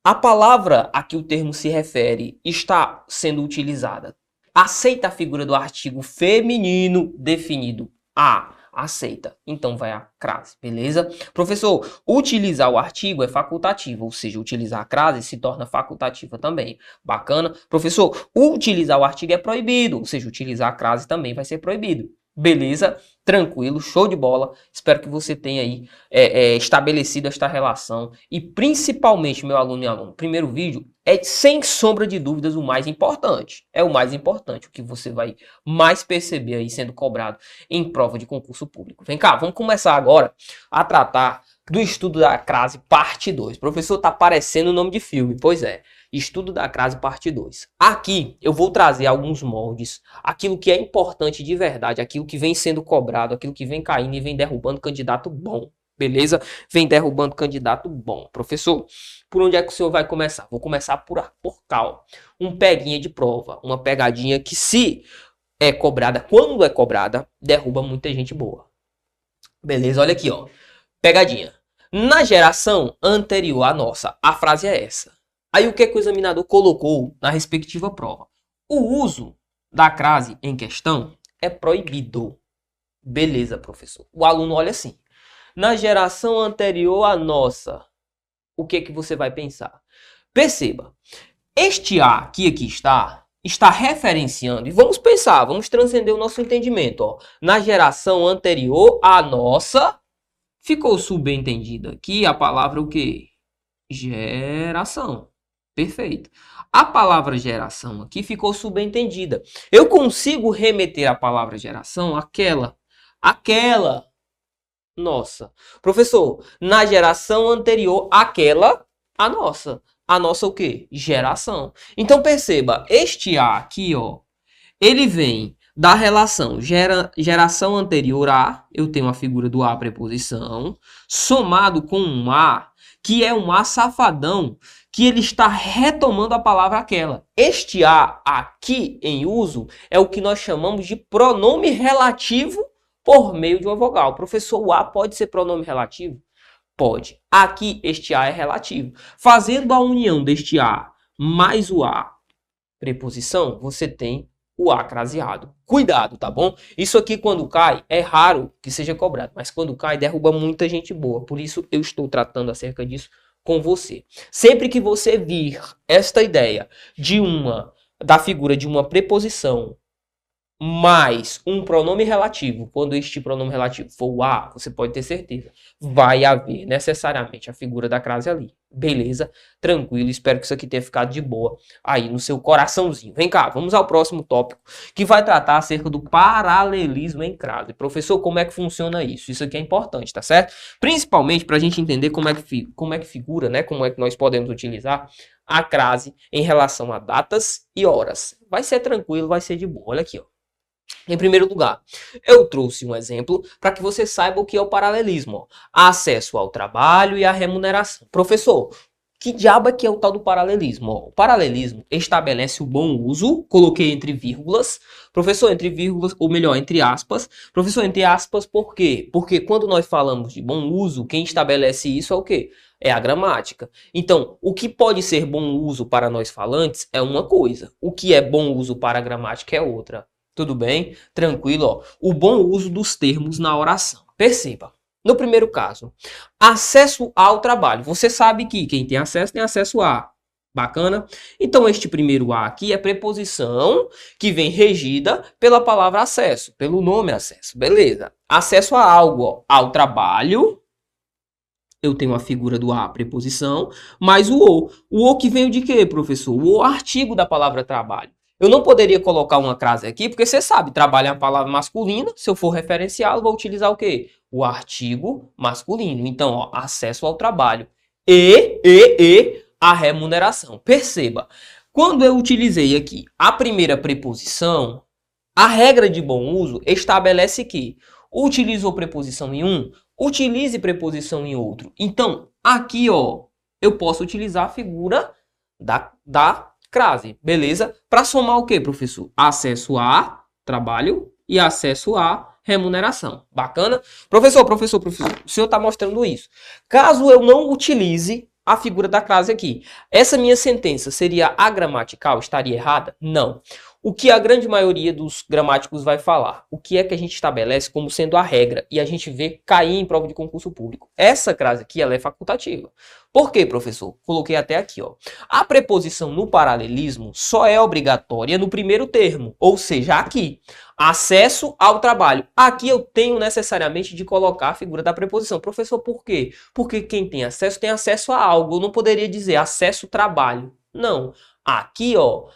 A palavra a que o termo se refere está sendo utilizada. Aceita a figura do artigo feminino definido a. Aceita. Então vai a crase, beleza? Professor, utilizar o artigo é facultativo, ou seja, utilizar a crase se torna facultativa também. Bacana? Professor, utilizar o artigo é proibido, ou seja, utilizar a crase também vai ser proibido. Beleza? Tranquilo, show de bola. Espero que você tenha aí estabelecido esta relação. E principalmente, meu aluno e aluna, o primeiro vídeo é sem sombra de dúvidas o mais importante. É o mais importante, o que você vai mais perceber aí sendo cobrado em prova de concurso público. Vem cá, vamos começar agora a tratar do estudo da crase parte 2. Professor, tá parecendo o nome de filme. Pois é. Estudo da crase parte 2. Aqui eu vou trazer alguns moldes, aquilo que é importante de verdade, aquilo que vem sendo cobrado, aquilo que vem caindo e vem derrubando candidato bom. Beleza? Vem derrubando candidato bom. Professor, por onde é que o senhor vai começar? Vou começar por cal. Um peguinha de prova, uma pegadinha que se é cobrada, quando é cobrada, derruba muita gente boa. Beleza? Olha aqui, ó. Pegadinha. Na geração anterior à nossa, a frase é essa. Aí o que o examinador colocou na respectiva prova? O uso da crase em questão é proibido. Beleza, professor. O aluno olha assim. Na geração anterior à nossa, o que você vai pensar? Perceba, este A que aqui está referenciando, e vamos pensar, vamos transcender o nosso entendimento. Ó. Na geração anterior à nossa, ficou subentendida aqui a palavra o quê? Geração. Perfeito. A palavra geração aqui ficou subentendida. Eu consigo remeter a palavra geração àquela. Nossa. Professor, na geração anterior àquela, a nossa. A nossa o quê? Geração. Então perceba, este A aqui, ó, ele vem da relação geração anterior a, eu tenho a figura do A preposição, somado com um A, que é um A safadão, que ele está retomando a palavra aquela. Este A aqui em uso é o que nós chamamos de pronome relativo por meio de uma vogal. Professor, o A pode ser pronome relativo? Pode. Aqui este A é relativo. Fazendo a união deste A mais o A preposição, você tem o A craseado. Cuidado, tá bom? Isso aqui quando cai, é raro que seja cobrado, mas quando cai derruba muita gente boa. Por isso eu estou tratando acerca disso com você. Sempre que você vir esta ideia da figura de uma preposição mais um pronome relativo, quando este pronome relativo for o a, você pode ter certeza, vai haver necessariamente a figura da crase ali. Beleza? Tranquilo, espero que isso aqui tenha ficado de boa aí no seu coraçãozinho. Vem cá, vamos ao próximo tópico, que vai tratar acerca do paralelismo em crase. Professor, como é que funciona isso? Isso aqui é importante, tá certo? Principalmente para a gente entender como é que figura, né? Como é que nós podemos utilizar a crase em relação a datas e horas. Vai ser tranquilo, vai ser de boa. Olha aqui, ó. Em primeiro lugar, eu trouxe um exemplo para que você saiba o que é o paralelismo. Ó. Acesso ao trabalho e à remuneração. Professor, que diabo é que é o tal do paralelismo? Ó, o paralelismo estabelece o bom uso, coloquei entre vírgulas. Professor, entre vírgulas, ou melhor, entre aspas. Professor, entre aspas, por quê? Porque quando nós falamos de bom uso, quem estabelece isso é o quê? É a gramática. Então, o que pode ser bom uso para nós falantes é uma coisa. O que é bom uso para a gramática é outra. Tudo bem? Tranquilo, ó. O bom uso dos termos na oração. Perceba. No primeiro caso, acesso ao trabalho. Você sabe que quem tem acesso a. Bacana? Então, este primeiro a aqui é preposição que vem regida pela palavra acesso, pelo nome acesso. Beleza. Acesso a algo, ó. Ao trabalho. Eu tenho a figura do a, preposição, mais o o. O o que veio de quê, professor? O artigo da palavra trabalho. Eu não poderia colocar uma crase aqui, porque você sabe, trabalho é uma palavra masculina, se eu for referenciá-lo, vou utilizar o quê? O artigo masculino. Então, ó, acesso ao trabalho e a remuneração. Perceba, quando eu utilizei aqui a primeira preposição, a regra de bom uso estabelece que utilizou preposição em um, utilize preposição em outro. Então, aqui, ó, eu posso utilizar a figura da crase, beleza? Para somar o que, professor? Acesso a trabalho e acesso a remuneração. Bacana? Professor, o senhor está mostrando isso. Caso eu não utilize a figura da crase aqui, essa minha sentença seria agramatical? Estaria errada? Não. O que a grande maioria dos gramáticos vai falar? O que é que a gente estabelece como sendo a regra e a gente vê cair em prova de concurso público? Essa crase aqui, ela é facultativa. Por quê, professor? Coloquei até aqui, ó. A preposição no paralelismo só é obrigatória no primeiro termo, ou seja, aqui. Acesso ao trabalho. Aqui eu tenho necessariamente de colocar a figura da preposição. Professor, por quê? Porque quem tem acesso a algo. Eu não poderia dizer acesso ao trabalho. Não. Aqui, ó.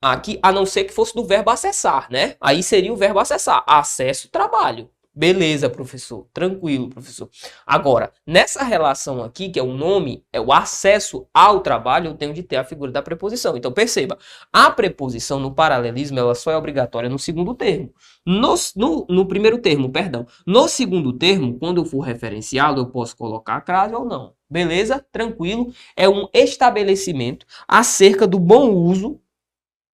Aqui, a não ser que fosse do verbo acessar, né? Aí seria o verbo acessar. Acesso ao trabalho. Beleza, professor. Tranquilo, professor. Agora, nessa relação aqui, que é o nome, é o acesso ao trabalho, eu tenho de ter a figura da preposição. Então, perceba, a preposição no paralelismo, ela só é obrigatória no segundo termo. No primeiro termo, perdão. No segundo termo, quando eu for referenciá-lo, eu posso colocar a crase ou não. Beleza? Tranquilo. É um estabelecimento acerca do bom uso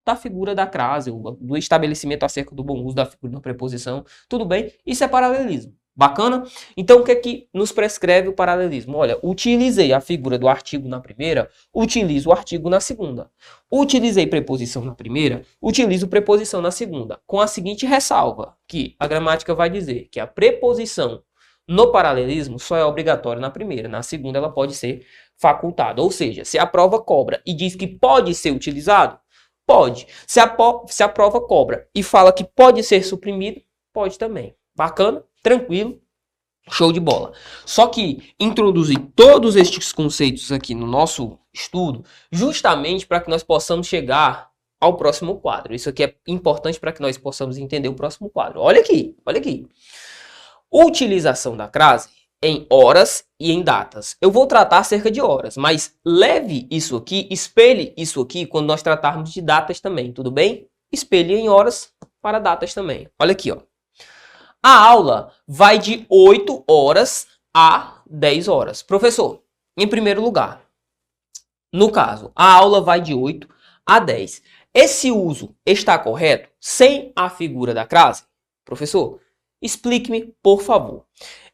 da figura da crase, do estabelecimento acerca do bom uso da figura da preposição, tudo bem? Isso é paralelismo. Bacana? Então, o que é que nos prescreve o paralelismo? Olha, utilizei a figura do artigo na primeira, utilizo o artigo na segunda. Utilizei preposição na primeira, utilizo preposição na segunda. Com a seguinte ressalva, que a gramática vai dizer que a preposição no paralelismo só é obrigatória na primeira, na segunda ela pode ser facultada. Ou seja, se a prova cobra e diz que pode ser utilizado, pode. Se a prova cobra e fala que pode ser suprimido, pode também. Bacana? Tranquilo? Show de bola. Só que introduzi todos estes conceitos aqui no nosso estudo justamente para que nós possamos chegar ao próximo quadro. Isso aqui é importante para que nós possamos entender o próximo quadro. Olha aqui, olha aqui. Utilização da crase em horas e em datas. Eu vou tratar acerca de horas, mas leve isso aqui, espelhe isso aqui quando nós tratarmos de datas também, tudo bem? Espelhe em horas para datas também. Olha aqui, ó. A aula vai de 8 horas a 10 horas. Professor, em primeiro lugar, no caso, a aula vai de 8 a 10. Esse uso está correto sem a figura da crase? Professor, explique-me, por favor.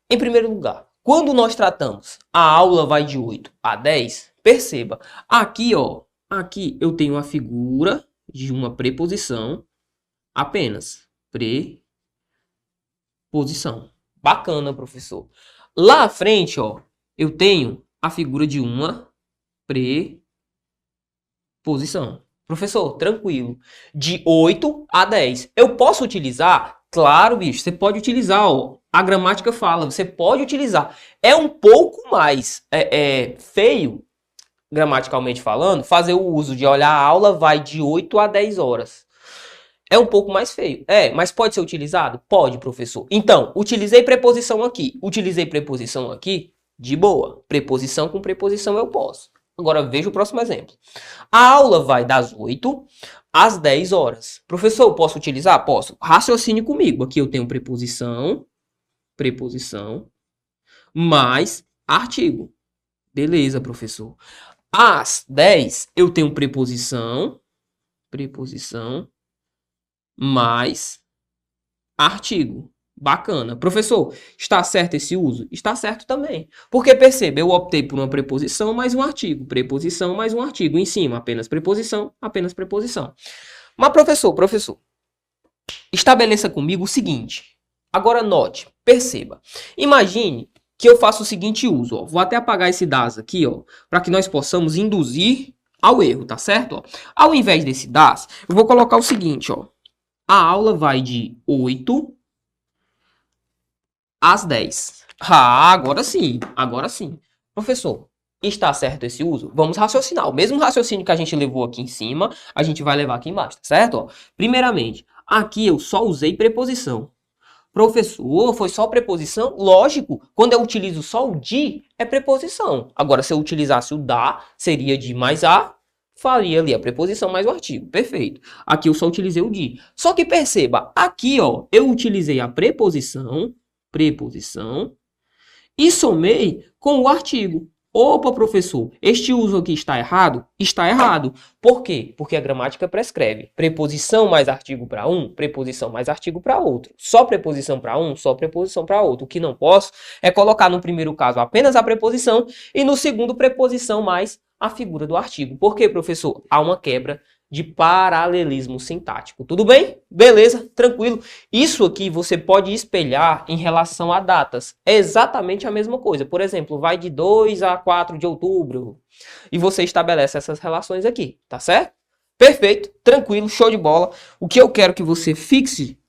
Em primeiro lugar, quando nós tratamos a aula vai de 8 a 10, perceba, aqui, ó, aqui eu tenho a figura de uma preposição apenas. Preposição. Bacana, professor. Lá à frente, ó, eu tenho a figura de uma preposição. Professor, tranquilo. De 8 a 10. Eu posso utilizar? Claro, bicho, você pode utilizar, ó. A gramática fala, você pode utilizar. É um pouco mais feio, gramaticalmente falando, fazer o uso de olhar a aula vai de 8 a 10 horas. É um pouco mais feio. Mas pode ser utilizado? Pode, professor. Então, utilizei preposição aqui. Utilizei preposição aqui, de boa. Preposição com preposição eu posso. Agora veja o próximo exemplo. A aula vai das 8 às 10 horas. Professor, eu posso utilizar? Posso. Raciocine comigo. Aqui eu tenho preposição, mais artigo. Beleza, professor. Às 10 eu tenho preposição, mais artigo. Bacana. Professor, está certo esse uso? Está certo também. Porque perceba, eu optei por uma preposição mais um artigo. Preposição mais um artigo. Em cima, apenas preposição, apenas preposição. Mas professor, estabeleça comigo o seguinte. Agora note, perceba. Imagine que eu faço o seguinte uso. Ó. Vou até apagar esse das aqui, ó, para que nós possamos induzir ao erro, tá certo? Ó. Ao invés desse das, eu vou colocar o seguinte, ó. A aula vai de 8 às 10. Agora sim. Professor, está certo esse uso? Vamos raciocinar. O mesmo raciocínio que a gente levou aqui em cima, a gente vai levar aqui embaixo, tá certo? Ó, primeiramente, aqui eu só usei preposição. Professor, foi só preposição? Lógico, quando eu utilizo só o de, é preposição. Agora, se eu utilizasse o da, seria de mais a, faria ali a preposição mais o artigo. Perfeito. Aqui eu só utilizei o de. Só que perceba, aqui ó, eu utilizei a preposição e somei com o artigo. Opa, professor, este uso aqui está errado? Está errado. Por quê? Porque a gramática prescreve. Preposição mais artigo para um, preposição mais artigo para outro. Só preposição para um, só preposição para outro. O que não posso é colocar no primeiro caso apenas a preposição e no segundo preposição mais a figura do artigo. Por quê, professor? Há uma quebra de paralelismo sintático. Tudo bem? Beleza, tranquilo. Isso aqui você pode espelhar em relação a datas. É exatamente a mesma coisa. Por exemplo, vai de 2 a 4 de outubro. E você estabelece essas relações aqui, tá certo? Perfeito, tranquilo, show de bola. O que eu quero que você fixe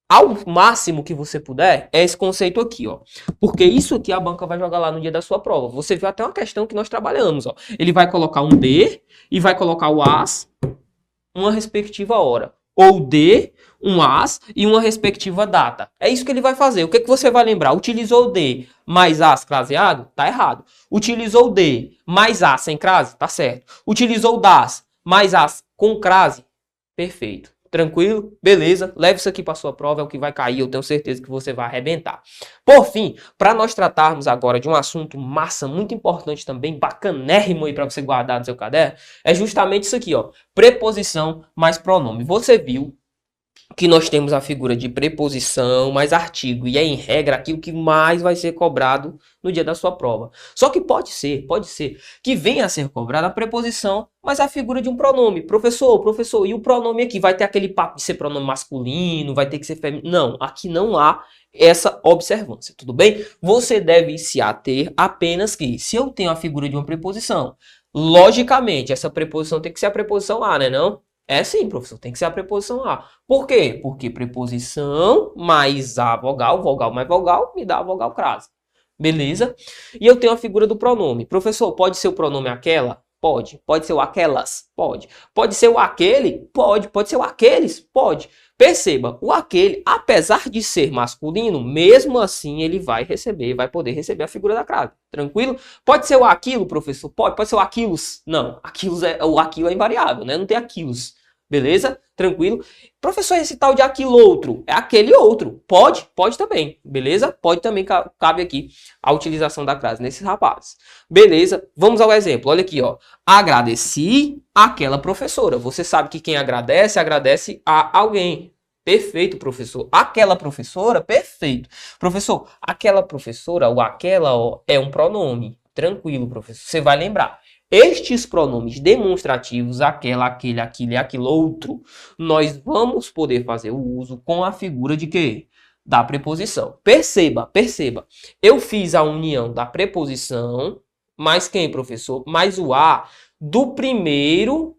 ao máximo que você puder é esse conceito aqui, ó. Porque isso aqui a banca vai jogar lá no dia da sua prova. Você viu até uma questão que nós trabalhamos, ó. Ele vai colocar um de e vai colocar o as, uma respectiva hora. Ou de, um as e uma respectiva data. É isso que ele vai fazer. O que você vai lembrar? Utilizou de mais as craseado? Tá errado. Utilizou de mais as sem crase? Tá certo. Utilizou das mais as com crase? Perfeito. Tranquilo? Beleza. Leve isso aqui para sua prova. É o que vai cair. Eu tenho certeza que você vai arrebentar. Por fim, para nós tratarmos agora de um assunto massa, muito importante também, bacanérrimo aí para você guardar no seu caderno, é justamente isso aqui, ó. Preposição mais pronome. Você viu que nós temos a figura de preposição mais artigo. E é, em regra, aqui o que mais vai ser cobrado no dia da sua prova. Só que pode ser que venha a ser cobrada a preposição, mas a figura de um pronome. Professor, e o pronome aqui? Vai ter aquele papo de ser pronome masculino, vai ter que ser feminino? Não, aqui não há essa observância, tudo bem? Você deve se ater apenas que, se eu tenho a figura de uma preposição, logicamente, essa preposição tem que ser a preposição a, né, não? É sim, professor, tem que ser a preposição a. Por quê? Porque preposição mais a vogal, vogal mais vogal, me dá a vogal crase. Beleza? E eu tenho a figura do pronome. Professor, pode ser o pronome aquela? Pode. Pode ser o aquelas? Pode. Pode ser o aquele? Pode. Pode ser o aqueles? Pode. Perceba, o aquele, apesar de ser masculino, mesmo assim ele vai poder receber a figura da crase. Tranquilo? Pode ser o aquilo, professor? Pode. Pode ser o aquilos? Não, o aquilo é invariável, né? Não tem aquilos. Beleza? Tranquilo? Professor, esse tal de aquilo outro, é aquele outro. Pode? Pode também. Beleza? Pode também, cabe aqui a utilização da crase nesses rapazes. Beleza? Vamos ao exemplo. Olha aqui, ó. Agradeci àquela professora. Você sabe que quem agradece, agradece a alguém. Perfeito, professor. Aquela professora, perfeito. Professor, aquela professora, ou aquela, ó, é um pronome. Tranquilo, professor. Você vai lembrar. Estes pronomes demonstrativos, aquela, aquele, aquilo e aquilo outro, nós vamos poder fazer o uso com a figura de quê? Da preposição. Perceba. Eu fiz a união da preposição, mais quem, professor? Mais o a do primeiro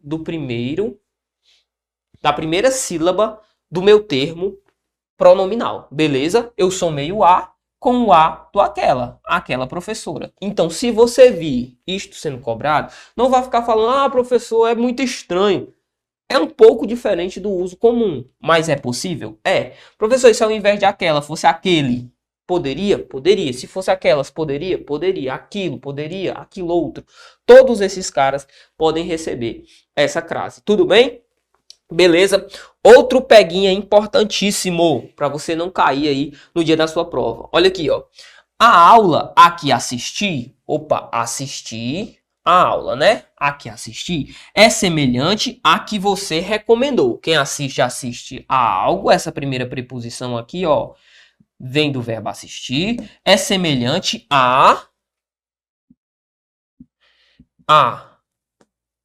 da primeira sílaba do meu termo pronominal, beleza? Eu somei o a com o a do aquela professora. Então, se você vir isto sendo cobrado, não vai ficar falando, ah, professor, é muito estranho. É um pouco diferente do uso comum, mas é possível? É. Professor, se ao invés de aquela fosse aquele, poderia? Poderia. Se fosse aquelas, poderia? Poderia. Aquilo, poderia. Aquilo outro. Todos esses caras podem receber essa crase. Tudo bem? Beleza? Outro peguinha importantíssimo para você não cair aí no dia da sua prova. Olha aqui, ó. A aula a que assisti, assistir a aula, né? A que assisti é semelhante à que você recomendou. Quem assiste a algo, essa primeira preposição aqui, ó, vem do verbo assistir, é semelhante a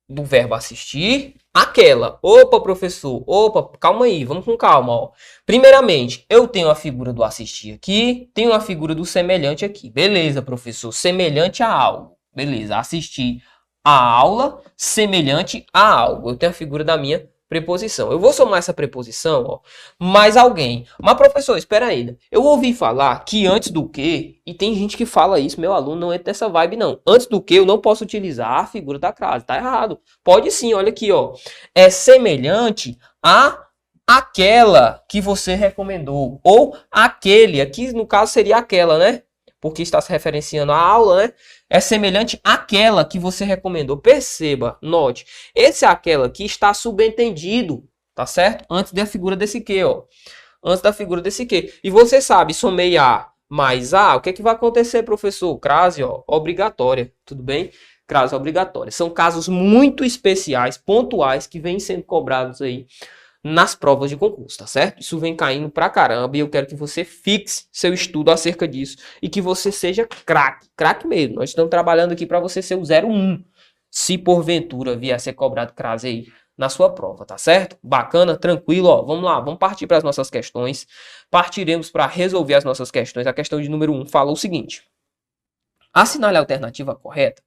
do verbo assistir, aquela. Opa, professor, opa, calma aí, vamos com calma, ó. Primeiramente, eu tenho a figura do assistir aqui, tenho a figura do semelhante aqui. Beleza, professor, semelhante a algo. Beleza, assistir a aula semelhante a algo. Eu tenho a figura da minha preposição. Eu vou somar essa preposição, ó, mais alguém. Mas, professor, espera aí. Eu ouvi falar que antes do que, e tem gente que fala isso, meu aluno não entra nessa vibe, não. Antes do que, eu não posso utilizar a figura da crase. Tá errado. Pode sim, olha aqui, ó. É semelhante a aquela que você recomendou. Ou aquele, aqui no caso seria aquela, né? Porque está se referenciando à aula, né? É semelhante àquela que você recomendou. Perceba, note. Esse aquela aqui está subentendido, tá certo? Antes da figura desse que, ó. Antes da figura desse que. E você sabe, somei a mais a, o que é que vai acontecer, professor? Crase, ó, obrigatória, tudo bem? Crase obrigatória. São casos muito especiais, pontuais, que vêm sendo cobrados aí nas provas de concurso, tá certo? Isso vem caindo pra caramba e eu quero que você fixe seu estudo acerca disso e que você seja craque mesmo. Nós estamos trabalhando aqui para você ser o 01, se porventura vier a ser cobrado crase aí na sua prova, tá certo? Bacana, tranquilo, ó, vamos lá, vamos partir para as nossas questões. Partiremos para resolver as nossas questões. A questão de número 1 fala o seguinte: assinale a alternativa correta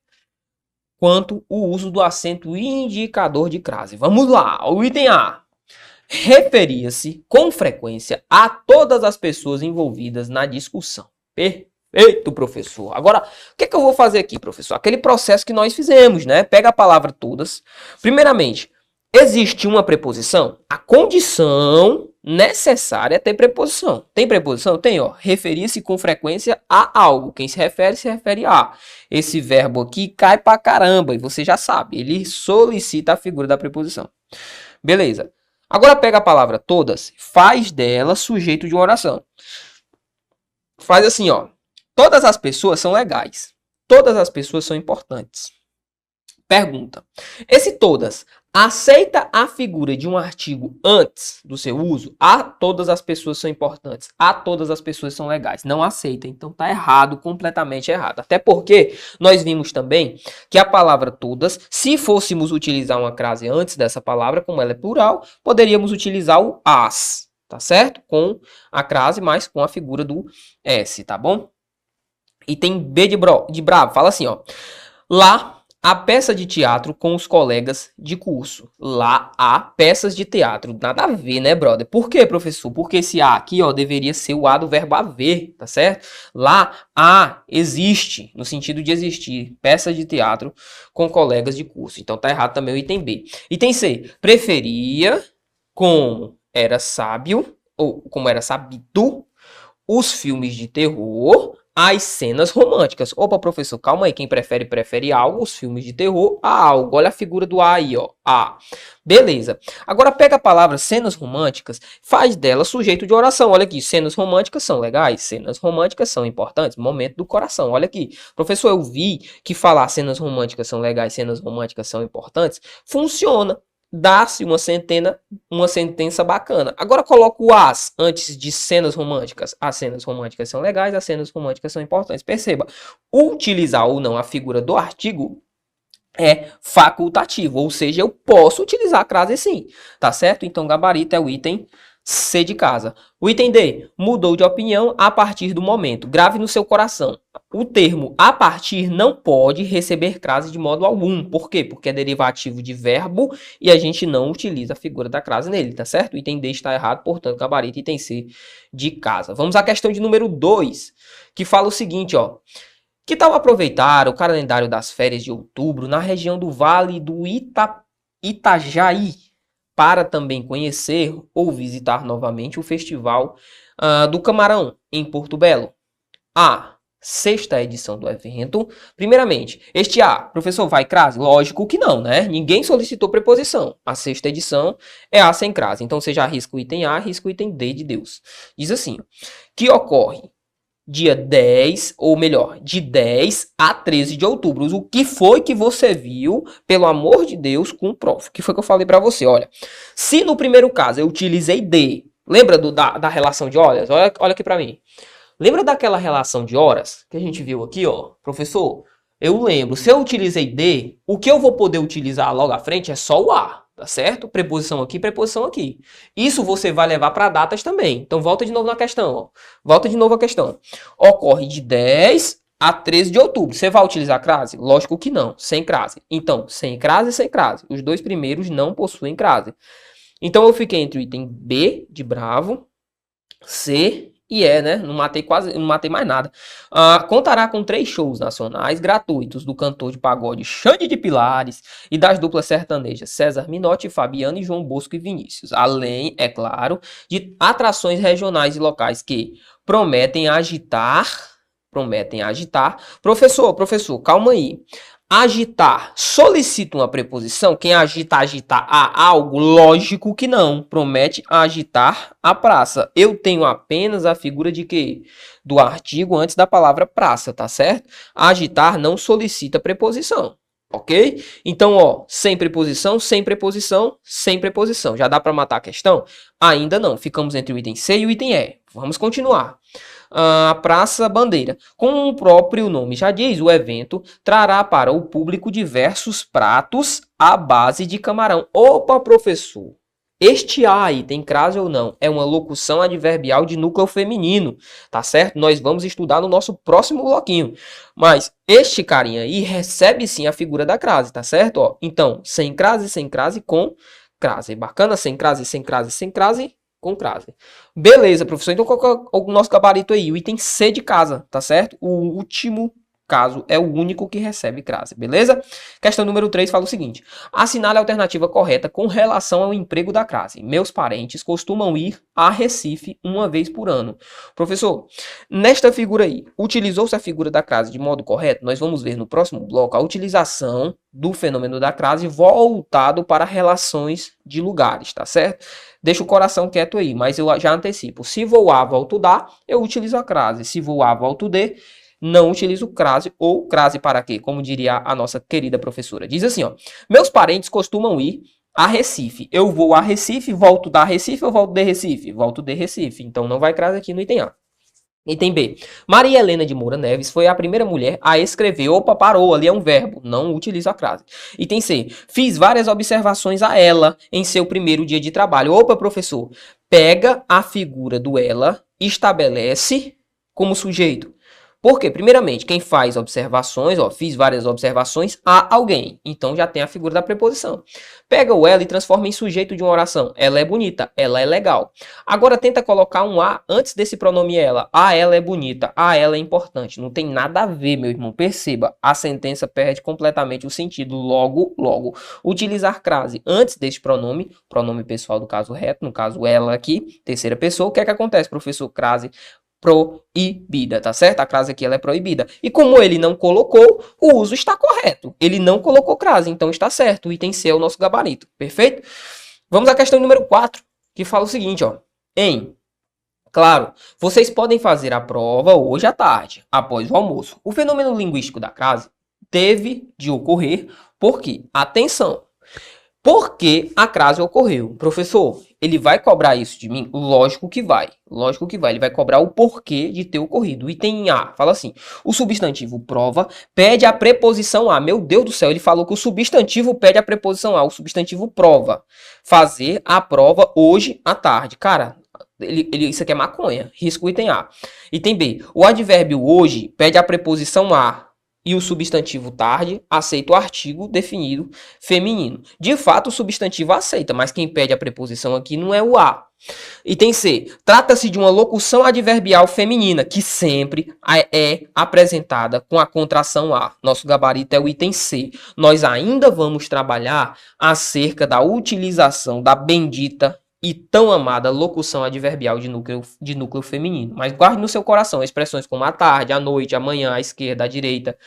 quanto o uso do acento indicador de crase. Vamos lá, o item A. Referia-se com frequência a todas as pessoas envolvidas na discussão. Perfeito, professor. Agora, o que é que eu vou fazer aqui, professor? Aquele processo que nós fizemos, né? Pega a palavra todas. Primeiramente, existe uma preposição? A condição necessária é ter preposição. Tem preposição? Tem, ó. Referir-se com frequência a algo. Quem se refere a. Esse verbo aqui cai pra caramba e você já sabe. Ele solicita a figura da preposição. Beleza. Agora pega a palavra todas, faz dela sujeito de uma oração. Faz assim, ó. Todas as pessoas são legais. Todas as pessoas são importantes. Pergunta. Esse todas aceita a figura de um artigo antes do seu uso? A todas as pessoas são importantes. A todas as pessoas são legais. Não aceita. Então tá errado, completamente errado. Até porque nós vimos também que a palavra todas, se fôssemos utilizar uma crase antes dessa palavra, como ela é plural, poderíamos utilizar o as, tá certo? Com a crase, mas com a figura do S, tá bom? E tem B de bravo. Fala assim, ó. Lá a peça de teatro com os colegas de curso. Lá há peças de teatro. Nada a ver, né, brother? Por quê, professor? Porque esse A aqui, ó, deveria ser o A do verbo haver, tá certo? Lá há, existe, no sentido de existir, peças de teatro com colegas de curso. Então tá errado também o item B. Item C. Preferia, como era sábio, ou como era sabido, os filmes de terror, as cenas românticas. Opa, professor, calma aí. Quem prefere algo, os filmes de terror, a algo. Olha a figura do A aí, ó. A. Beleza. Agora pega a palavra cenas românticas, faz dela sujeito de oração. Olha aqui, cenas românticas são legais, cenas românticas são importantes. Momento do coração. Olha aqui. Professor, eu vi que falar cenas românticas são legais, cenas românticas são importantes. Funciona. Dá-se uma sentença bacana. Agora coloca o as antes de cenas românticas. As cenas românticas são legais, as cenas românticas são importantes. Perceba, utilizar ou não a figura do artigo é facultativo, ou seja, eu posso utilizar a crase sim, tá certo? Então gabarito é o item C de casa. O item D, mudou de opinião a partir do momento. Grave no seu coração. O termo a partir não pode receber crase de modo algum. Por quê? Porque é derivativo de verbo e a gente não utiliza a figura da crase nele, tá certo? O item D está errado, portanto, gabarito item C de casa. Vamos à questão de número 2, que fala o seguinte, ó. Que tal aproveitar o calendário das férias de outubro na região do Vale do Itajaí para também conhecer ou visitar novamente o Festival do Camarão em Porto Belo? A. Sexta edição do evento. Primeiramente, este A, professor, vai crase? Lógico que não, né? Ninguém solicitou preposição. A sexta edição é A sem crase. Então, você já risca o item A, risca o item D de Deus. Diz assim, que ocorre dia 10, ou melhor, de 10 a 13 de outubro. O que foi que você viu, pelo amor de Deus, com o prof? O que foi que eu falei para você? Olha, se no primeiro caso eu utilizei D, lembra da relação de horas? Olha aqui para mim. Lembra daquela relação de horas que a gente viu aqui, ó? Professor, eu lembro. Se eu utilizei D, o que eu vou poder utilizar logo à frente é só o A. Tá certo? Preposição aqui, preposição aqui. Isso você vai levar para datas também. Então, volta de novo na questão. Ó. Volta de novo a questão. Ocorre de 10 a 13 de outubro. Você vai utilizar crase? Lógico que não. Sem crase. Então, sem crase e sem crase. Os dois primeiros não possuem crase. Então, eu fiquei entre o item B, de bravo, C e E, né? Não matei mais nada. Contará com 3 shows nacionais gratuitos do cantor de pagode Xande de Pilares e das duplas sertanejas César Minotti, Fabiano e João Bosco e Vinícius. Além, é claro, de atrações regionais e locais que prometem agitar. Professor, calma aí. Agitar solicita uma preposição? Quem agitar a algo? Lógico que não. Promete agitar a praça. Eu tenho apenas a figura de quê? Do artigo antes da palavra praça, tá certo? Agitar não solicita preposição. Ok? Então, ó, sem preposição, sem preposição, sem preposição. Já dá para matar a questão? Ainda não. Ficamos entre o item C e o item E. Vamos continuar. A Praça Bandeira. Como o próprio nome já diz, o evento trará para o público diversos pratos à base de camarão. Opa, professor! Este A aí tem crase ou não? É uma locução adverbial de núcleo feminino, tá certo? Nós vamos estudar no nosso próximo bloquinho. Mas este carinha aí recebe sim a figura da crase, tá certo? Ó, então, sem crase, com crase. Bacana? Sem crase, com crase. Beleza, professor. Então, qual é o nosso gabarito aí? O item C de casa, tá certo? O último caso é o único que recebe crase, beleza? Questão número 3 fala o seguinte. Assinale a alternativa correta com relação ao emprego da crase. Meus parentes costumam ir a Recife uma vez por ano. Professor, nesta figura aí, utilizou-se a figura da crase de modo correto? Nós vamos ver no próximo bloco a utilização do fenômeno da crase voltado para relações de lugares, tá certo? Deixa o coração quieto aí, mas eu já antecipo. Se vou A, volto da, eu utilizo a crase. Se vou A, volto D, não utilizo crase ou crase para quê? Como diria a nossa querida professora. Diz assim, ó. Meus parentes costumam ir a Recife. Eu vou a Recife, volto da Recife ou volto de Recife? Volto de Recife. Então não vai crase aqui no item A. Item B. Maria Helena de Moura Neves foi a primeira mulher a escrever. Opa, parou, ali é um verbo. Não utilizo a crase. Item C. Fiz várias observações a ela em seu primeiro dia de trabalho. Opa, professor. Pega a figura do ela, estabelece como sujeito. Por quê? Primeiramente, quem faz observações, ó, fiz várias observações a alguém. Então já tem a figura da preposição. Pega o ela e transforma em sujeito de uma oração. Ela é bonita, ela é legal. Agora tenta colocar um a antes desse pronome ela. A ela é bonita, a ela é importante. Não tem nada a ver, meu irmão. Perceba, a sentença perde completamente o sentido. Logo, utilizar crase antes desse pronome pessoal do caso reto, no caso ela aqui, terceira pessoa. O que é que acontece, professor? Crase proibida, tá certo? A crase aqui ela é proibida. E como ele não colocou, o uso está correto. Ele não colocou crase, então está certo. O item C é o nosso gabarito, perfeito? Vamos à questão número 4, que fala o seguinte, ó. Claro, vocês podem fazer a prova hoje à tarde, após o almoço. O fenômeno linguístico da crase teve de ocorrer porque, atenção, por que a crase ocorreu? Professor, ele vai cobrar isso de mim? Lógico que vai. Lógico que vai. Ele vai cobrar o porquê de ter ocorrido. O item A fala assim: o substantivo prova pede a preposição a. Meu Deus do céu, ele falou que o substantivo pede a preposição a. O substantivo prova. Fazer a prova hoje à tarde. Cara, isso aqui é maconha. Risco o item A. Item B. O advérbio hoje pede a preposição a. E o substantivo tarde aceita o artigo definido feminino. De fato, o substantivo aceita, mas quem pede a preposição aqui não é o a. Item C. Trata-se de uma locução adverbial feminina, que sempre é apresentada com a contração a. Nosso gabarito é o item C. Nós ainda vamos trabalhar acerca da utilização da bendita e tão amada locução adverbial de núcleo feminino. Mas guarde no seu coração expressões como a tarde, a noite, a manhã, a esquerda, a direita.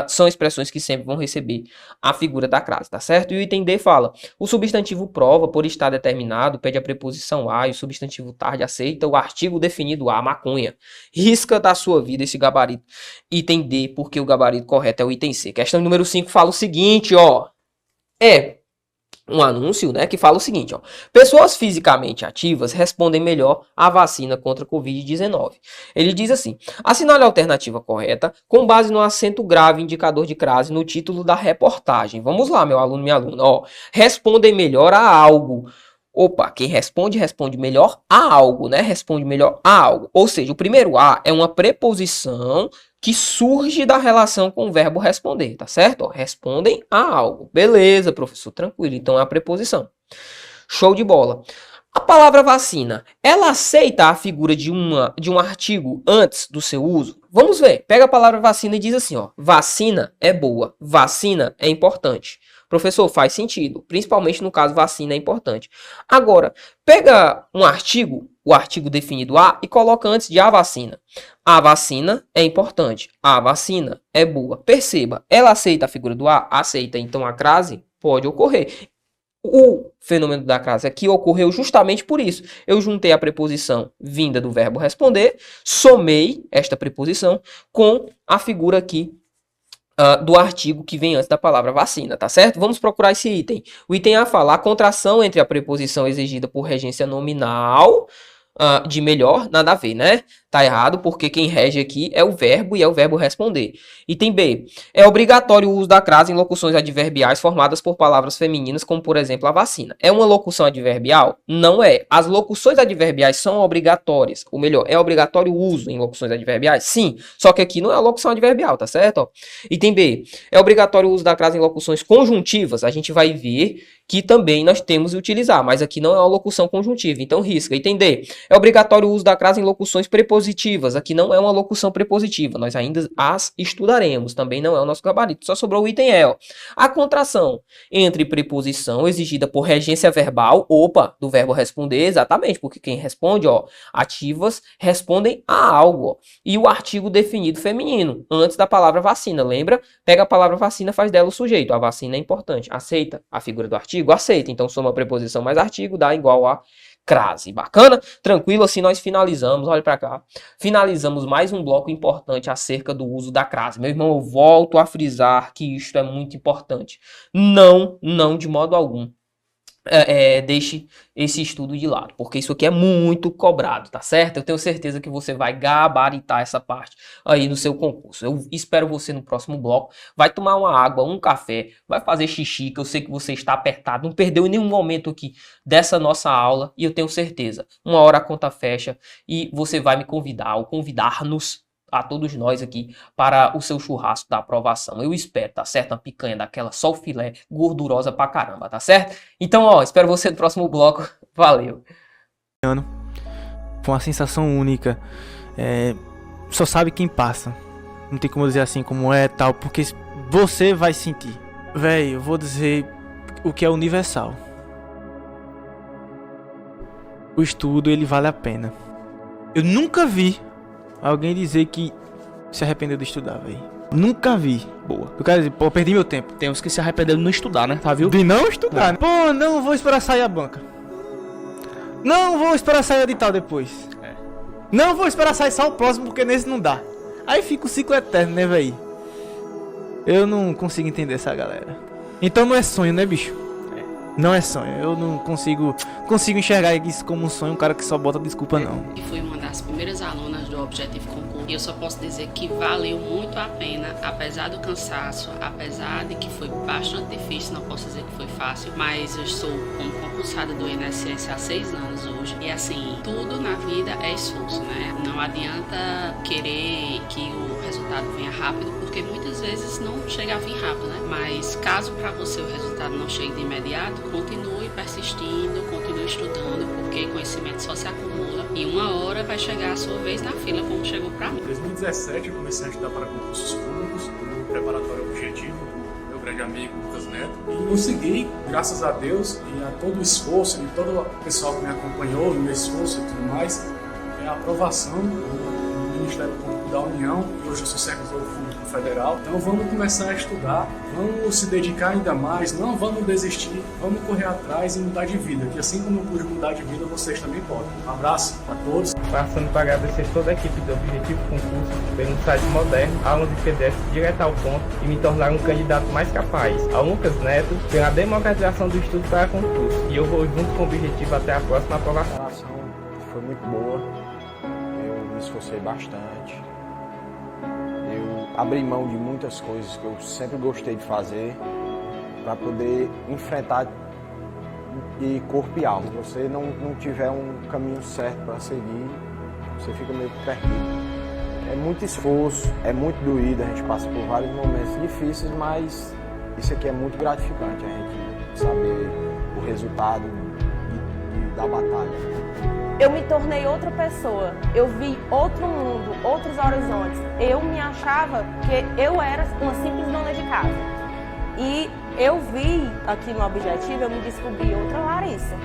São expressões que sempre vão receber a figura da crase, tá certo? E o item D fala: o substantivo prova, por estar determinado, pede a preposição a, e o substantivo tarde aceita o artigo definido a, maconha. Risca da sua vida esse gabarito. Item D, porque o gabarito correto é o item C. Questão número 5 fala o seguinte, ó. Um anúncio, né, que fala o seguinte, ó: pessoas fisicamente ativas respondem melhor à vacina contra a Covid-19. Ele diz assim: assinale a alternativa correta com base no acento grave indicador de crase no título da reportagem. Vamos lá, meu aluno, minha aluna, ó. Respondem melhor a algo. Opa, quem responde melhor a algo, né? Responde melhor a algo. Ou seja, o primeiro a é uma preposição que surge da relação com o verbo responder, tá certo? Ó, respondem a algo. Beleza, professor, tranquilo. Então é a preposição. Show de bola. A palavra vacina, ela aceita a figura de um artigo antes do seu uso? Vamos ver. Pega a palavra vacina e diz assim, ó: vacina é boa, vacina é importante. Professor, faz sentido, principalmente no caso vacina é importante. Agora, pega um artigo, o artigo definido a, e coloca antes de a vacina. A vacina é importante, a vacina é boa. Perceba, ela aceita a figura do a? Aceita, então a crase pode ocorrer. O fenômeno da crase aqui ocorreu justamente por isso. Eu juntei a preposição vinda do verbo responder, somei esta preposição com a figura aqui do artigo que vem antes da palavra vacina, tá certo? Vamos procurar esse item. O item A fala: a contração entre a preposição exigida por regência nominal de melhor, nada a ver, né? Tá errado, porque quem rege aqui é o verbo e é o verbo responder. Item B. É obrigatório o uso da crase em locuções adverbiais formadas por palavras femininas, como por exemplo a vacina. É uma locução adverbial? Não é. As locuções adverbiais são obrigatórias. Ou melhor, é obrigatório o uso em locuções adverbiais? Sim. Só que aqui não é a locução adverbial, tá certo? Ó. Item B. É obrigatório o uso da crase em locuções conjuntivas? A gente vai ver que também nós temos de utilizar, mas aqui não é uma locução conjuntiva, então risca. Item D. É obrigatório o uso da crase em locuções prepositivas? Aqui não é uma locução prepositiva, nós ainda as estudaremos, também não é o nosso gabarito, só sobrou o item E. Ó. A contração entre preposição exigida por regência verbal, do verbo responder, exatamente, porque quem responde, ó, ativas, respondem a algo, ó, e o artigo definido feminino, antes da palavra vacina, lembra? Pega a palavra vacina, faz dela o sujeito, a vacina é importante, aceita a figura do artigo? Aceita, então soma preposição mais artigo, dá igual a crase. Bacana? Tranquilo, assim nós finalizamos, olha pra cá, finalizamos mais um bloco importante acerca do uso da crase. Meu irmão, eu volto a frisar que isto é muito importante. Não de modo algum deixe esse estudo de lado, porque isso aqui é muito cobrado, tá certo? Eu tenho certeza que você vai gabaritar essa parte aí no seu concurso. Eu espero você no próximo bloco. Vai tomar uma água, um café, vai fazer xixi, que eu sei que você está apertado, não perdeu em nenhum momento aqui dessa nossa aula, e eu tenho certeza, uma hora a conta fecha e você vai me convidar, ou convidar-nos, a todos nós aqui, para o seu churrasco da aprovação. Eu espero, tá certo? Uma picanha daquela, só o filé, gordurosa pra caramba, tá certo? Então, ó, espero você no próximo bloco. Valeu! Foi uma sensação única. Só sabe quem passa. Não tem como dizer assim como é tal, porque você vai sentir. Véi, eu vou dizer o que é universal. O estudo, ele vale a pena. Eu nunca vi alguém dizer que se arrependeu de estudar, velho. Nunca vi. Boa. Eu quero dizer, pô, eu perdi meu tempo. Tem uns que se arrependeram de não estudar, né? Tá, viu? De não estudar. Pô, não vou esperar sair a banca. Não vou esperar sair o edital depois. Não vou esperar sair só o próximo, porque nesse não dá. Aí fica o ciclo eterno, né, velho? Eu não consigo entender essa galera. Então não é sonho, né, bicho? Não é sonho. Eu não consigo enxergar isso como um sonho, um cara que só bota desculpa, não. E fui uma das primeiras alunas do Objetivo Concurso. E eu só posso dizer que valeu muito a pena, apesar do cansaço, apesar de que foi bastante difícil, não posso dizer que foi fácil, mas eu estou como concursada do INSS há 6 anos hoje. E assim, tudo na vida é esforço, né? Não adianta querer que o resultado venha rápido, porque muitas vezes não chega a vir rápido, né? Mas caso para você o resultado não chegue de imediato, continue persistindo, continue estudando, porque conhecimento só se acumula e uma hora vai chegar a sua vez na fila, como chegou para mim. Em 2017 eu comecei a estudar para concursos públicos no preparatório Objetivo, meu grande amigo Lucas Neto, e consegui, graças a Deus e a todo o esforço e todo o pessoal que me acompanhou, o meu esforço e tudo mais, a aprovação do Ministério Público da União, e hoje eu sou servidor público federal. Então vamos começar a estudar, vamos se dedicar ainda mais, não vamos desistir, vamos correr atrás e mudar de vida, que assim como eu pude mudar de vida, vocês também podem. Um abraço a todos. Passando para agradecer toda a equipe do Objetivo Concurso pelo site moderno, aulas de PDF direto ao ponto e me tornar um candidato mais capaz. Ao Lucas Neto pela democratização do estudo para concurso. E eu vou junto com o Objetivo até a próxima aprovação. A preparação foi muito boa, eu me esforcei bastante, eu abri mão de muitas coisas que eu sempre gostei de fazer para poder enfrentar de corpo e alma. Se você não tiver um caminho certo para seguir, você fica meio que perdido. É muito esforço, é muito doído, a gente passa por vários momentos difíceis, mas isso aqui é muito gratificante, a gente saber o resultado da batalha. Eu me tornei outra pessoa, eu vi outro mundo, outros horizontes. Eu me achava que eu era uma simples dona de casa. E eu vi aqui no Objetivo, eu me descobri outra Larissa,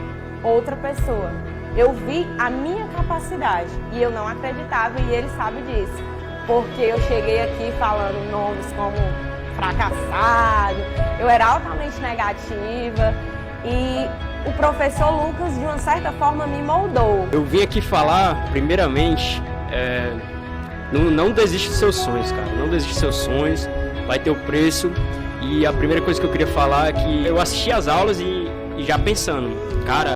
outra pessoa. Eu vi a minha capacidade e eu não acreditava e ele sabe disso. Porque eu cheguei aqui falando nomes como fracassado, eu era altamente negativa e o professor Lucas, de uma certa forma, me moldou. Eu vim aqui falar, primeiramente, não desiste dos seus sonhos, cara. Não desiste dos seus sonhos, vai ter o preço. E a primeira coisa que eu queria falar é que eu assisti às aulas e já pensando, cara,